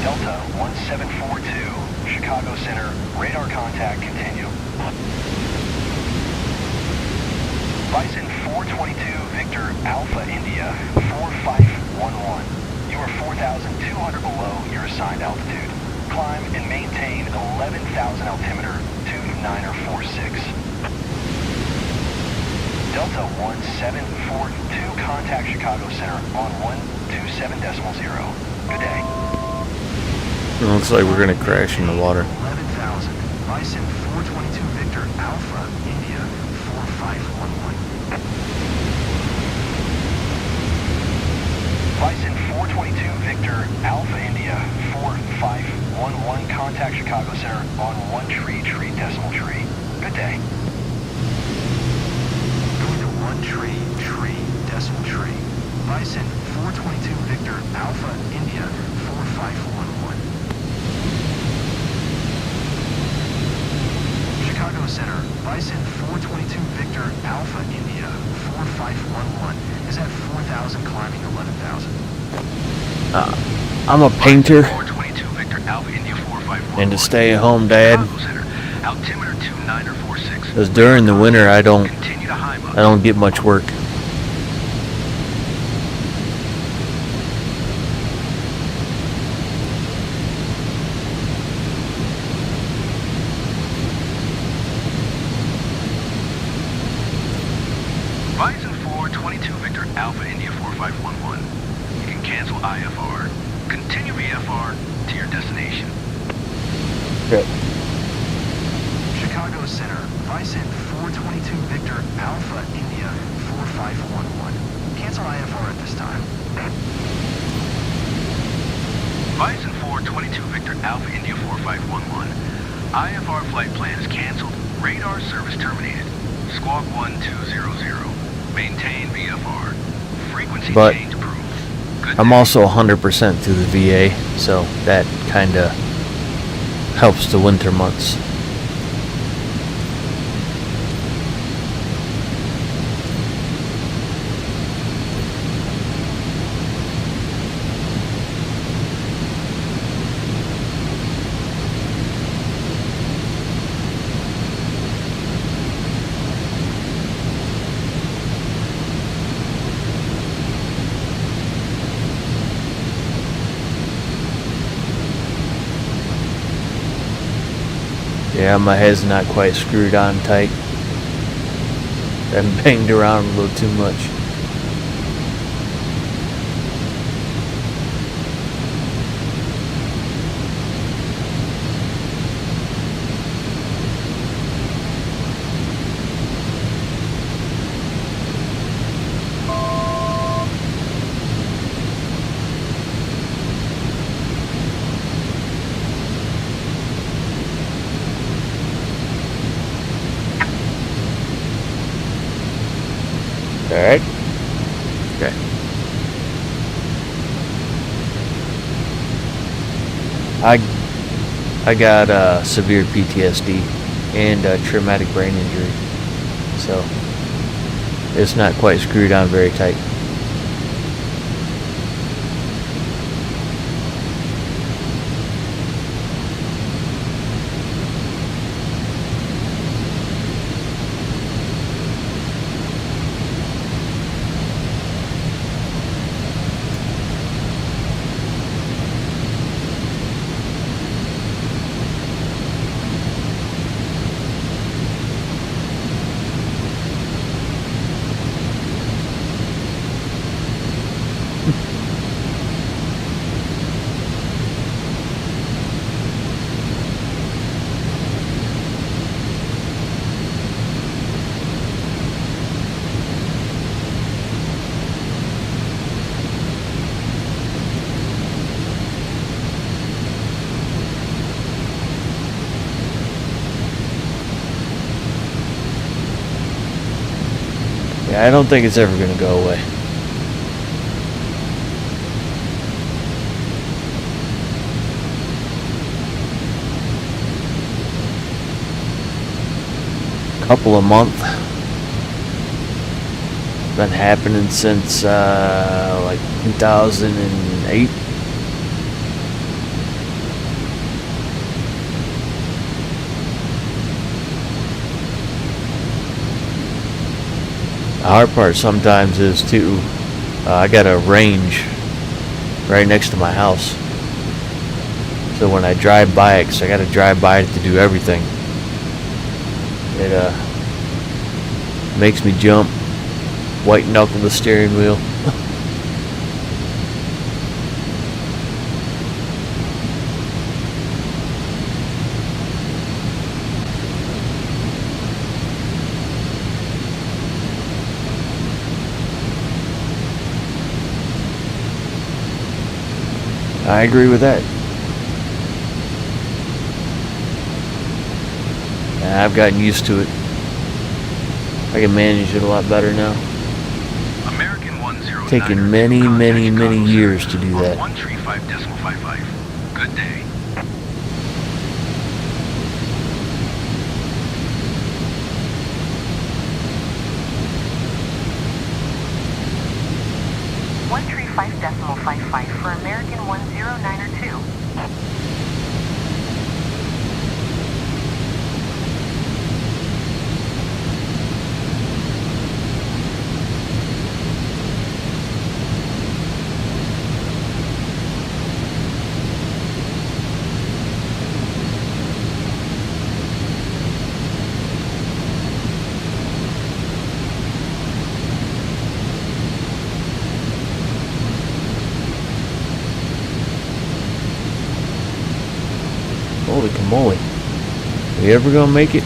Delta 1742, Chicago Center, radar contact, continue. Bison 422, Victor, Alpha India, 4511. You are 4,200 below your assigned altitude. Climb and maintain 11,000 altimeter, 2946. Delta 1742, contact Chicago Center on 127.0. Good day. It looks like we're gonna crash in the water. 11,000. Bison 422 Victor Alpha India 4511. Bison 422 Victor Alpha India 4511. Contact Chicago Center on 1 tree decimal tree. Good day. Going to 1 tree decimal tree. Bison 422 Victor Alpha India 4511. Chicago Center, Bison 422 Victor Alpha India 4511 is at 4,000 climbing 11,000. I'm a painter 422 Victor Alpha India 4511. and a stay-at-home dad. Chicago Center, altimeter 2946. Because during the winter I don't Continue to high get much work. Bison 422 Victor Alpha India 4511. You can cancel IFR. Continue VFR to your destination. Okay. Chicago Center, Bison 422 Victor Alpha India 4511. Cancel IFR at this time. Bison 422 Victor Alpha India 4511. IFR flight plan is canceled. Radar service terminated. Squawk 1200. Maintain VFR. Frequency But change approved. Good I'm day. also 100% through the VA, so that kind of helps the winter months. Yeah, my head's not quite screwed on tight. I've banged around a little too much. Alright. Okay. I got severe PTSD and traumatic brain injury, so it's not quite screwed on very tight. Yeah, I don't think it's ever gonna go away. Couple of months. Been happening since like 2008. The hard part sometimes is too, I got a range right next to my house. So when I drive by it, 'cause I gotta drive by it to do everything, it makes me jump, white knuckle the steering wheel. I agree with that. I've gotten used to it. I can manage it a lot better now. American 109. Taken many years to do that. 135.55. Good day. .55 for American 1092. Holy camoly. Are you ever gonna make it?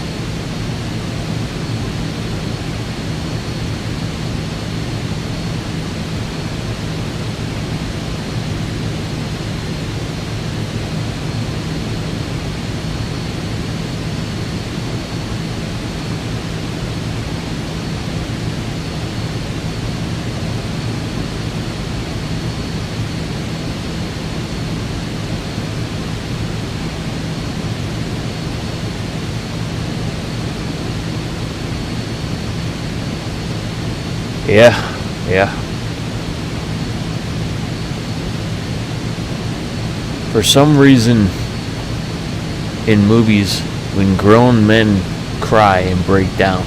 Yeah. For some reason, in movies, when grown men cry and break down,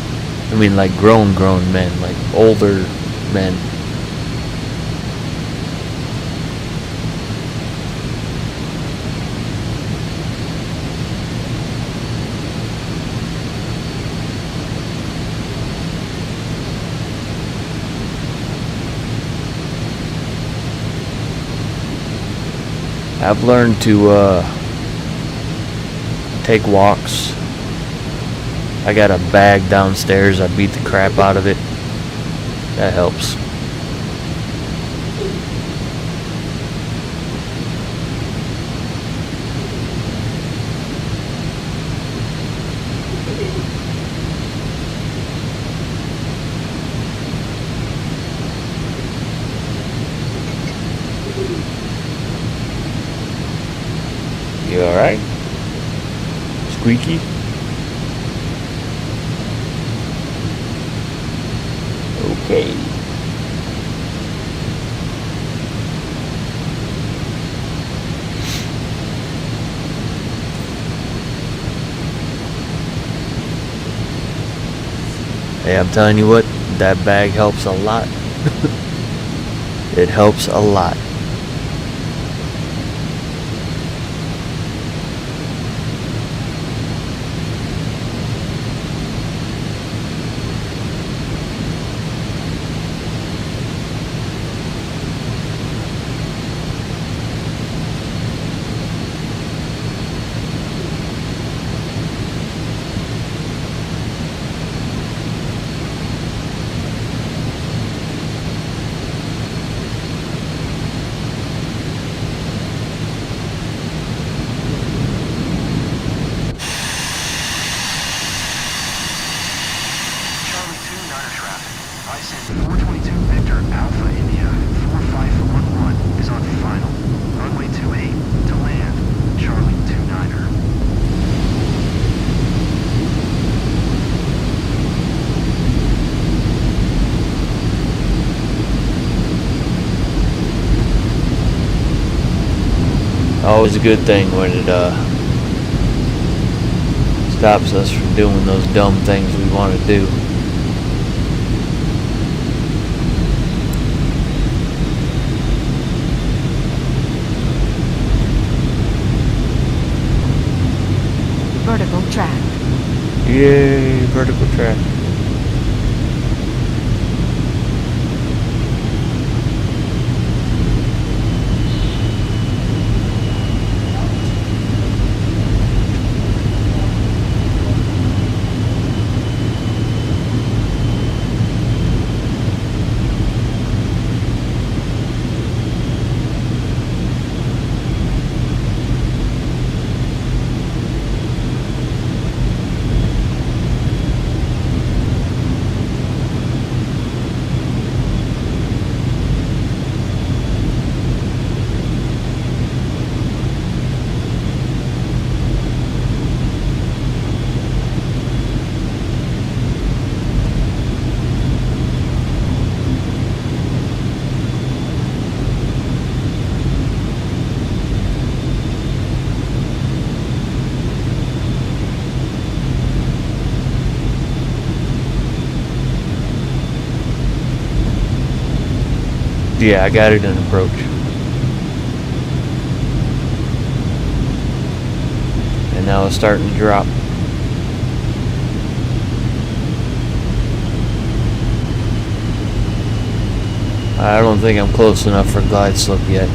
I mean like grown men, like older men, I've learned to take walks. I got a bag downstairs. I beat the crap out of it. That helps. You alright? Squeaky? Okay. Hey, I'm telling you what, that bag helps a lot. It helps a lot. Always a good thing when it stops us from doing those dumb things we want to do. Vertical track. Yay, vertical track. Yeah, I got it in approach. And now it's starting to drop. I don't think I'm close enough for glide slope yet.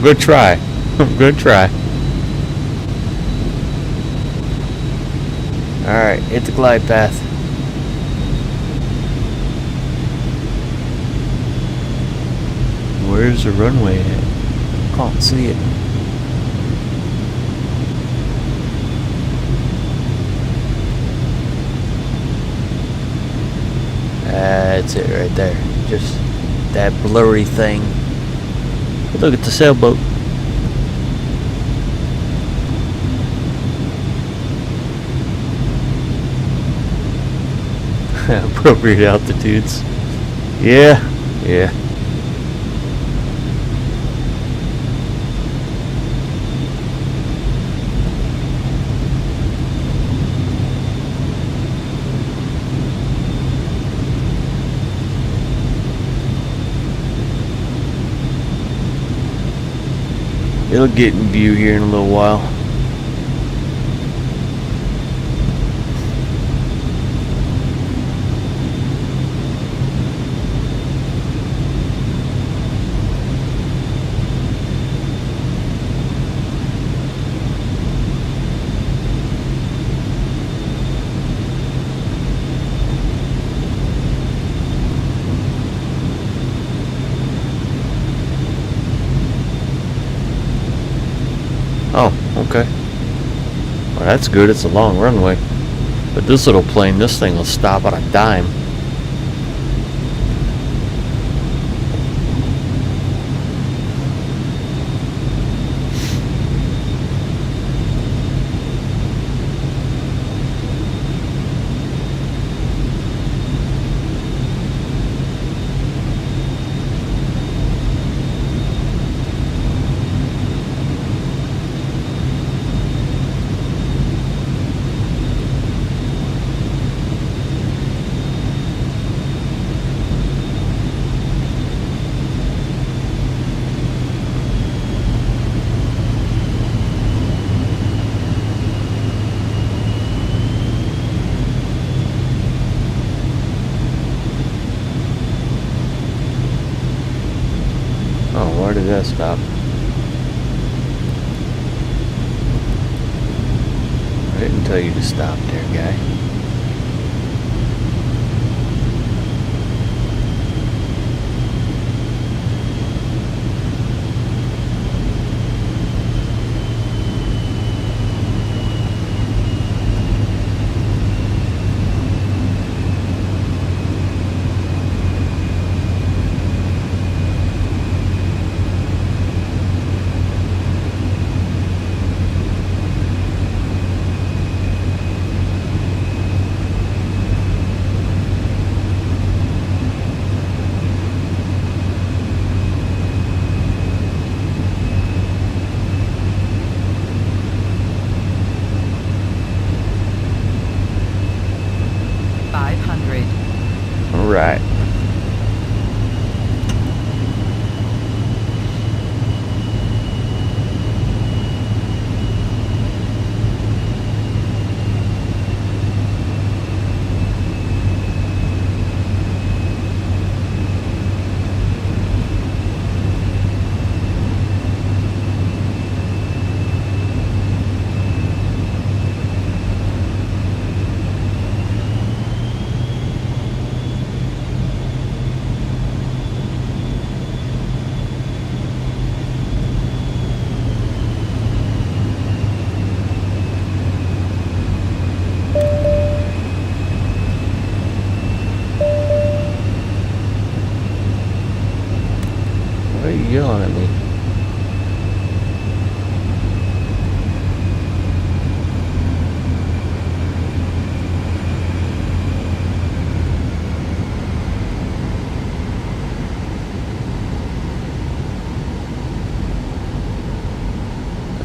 Good try. Good try. Alright, hit the glide path. Where's the runway at? Can't see it. That's it right there. Just that blurry thing. Look at the sailboat. Appropriate altitudes. Yeah. It'll get in view here in a little while. Oh, okay. Well, that's good. It's a long runway. But this little plane, this thing will stop on a dime. Oh, where did that stop? I didn't tell you to stop there, guy. Right. Why are you yelling at me?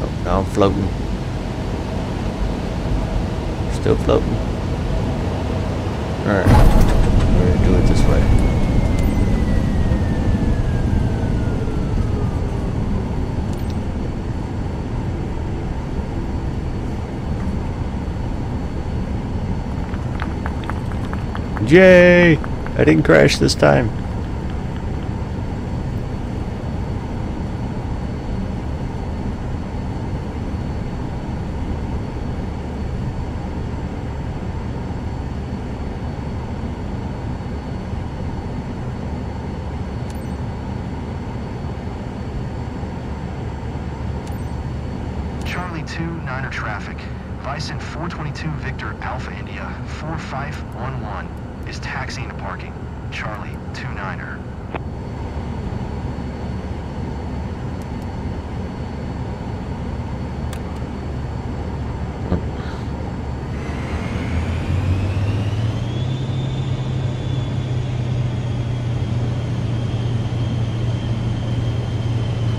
Oh, now I'm floating. Still floating. Alright. We're gonna do it this way. Yay! I didn't crash this time. Charlie 29er traffic. Bison 422 Victor Alpha India 4511 is taxiing to parking. Charlie 29er.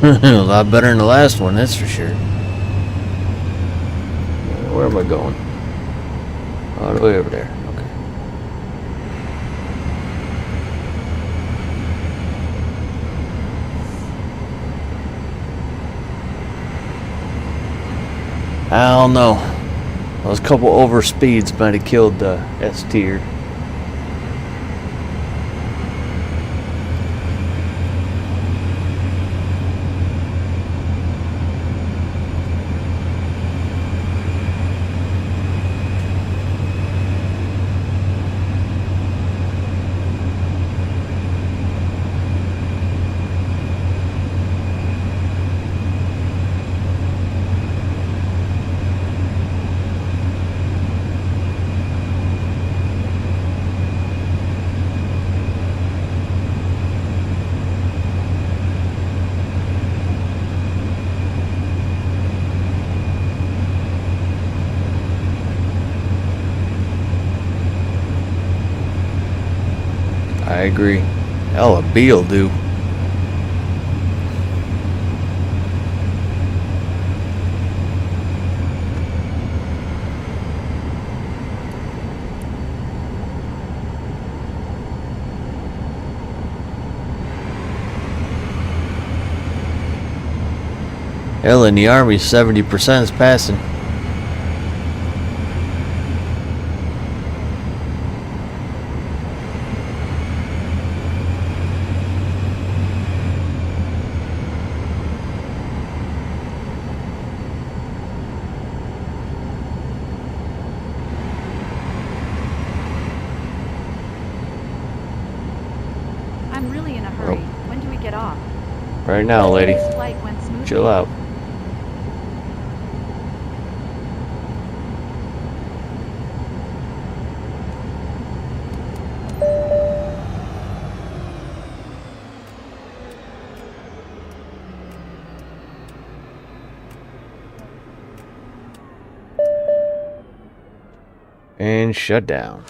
A lot better than the last one, that's for sure. Where am I going? All the way over there. Okay. I don't know. Those couple over speeds might have killed the S tier. I agree. Hell, a B will do. Hell, in the Army, 70% is passing. I'm really in a hurry. When do we get off? Right now, lady. This flight went smoothly. Chill out. And shut down.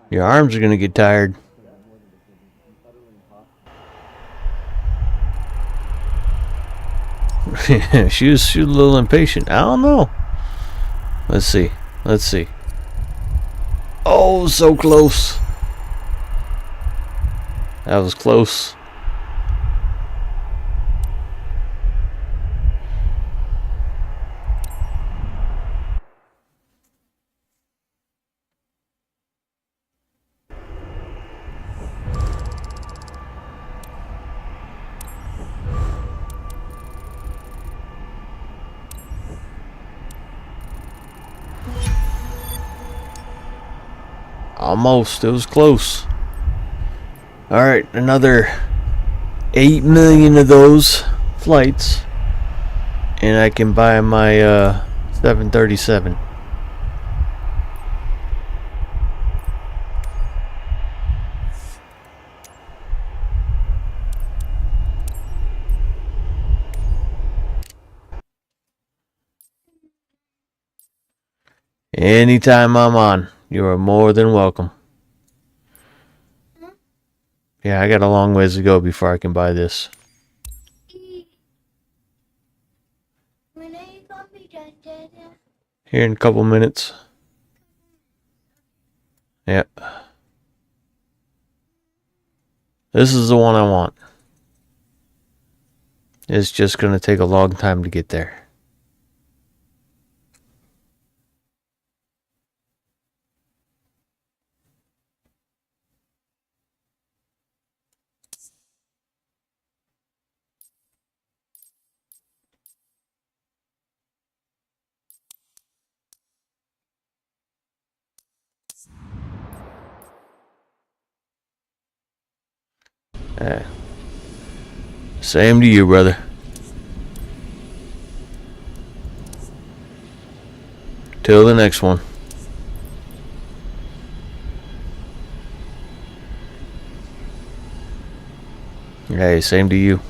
Your arms are gonna get tired. she was a little impatient. I don't know. Let's see. Let's see. Oh, so close. That was close. Almost. It was close. Alright, another 8 million of those flights. And I can buy my 737. Anytime I'm on, you are more than welcome. Yeah, I got a long ways to go before I can buy this. Here in a couple minutes. Yep. This is the one I want. It's just going to take a long time to get there. Yeah. Same to you, brother. Till the next one. Hey, same to you.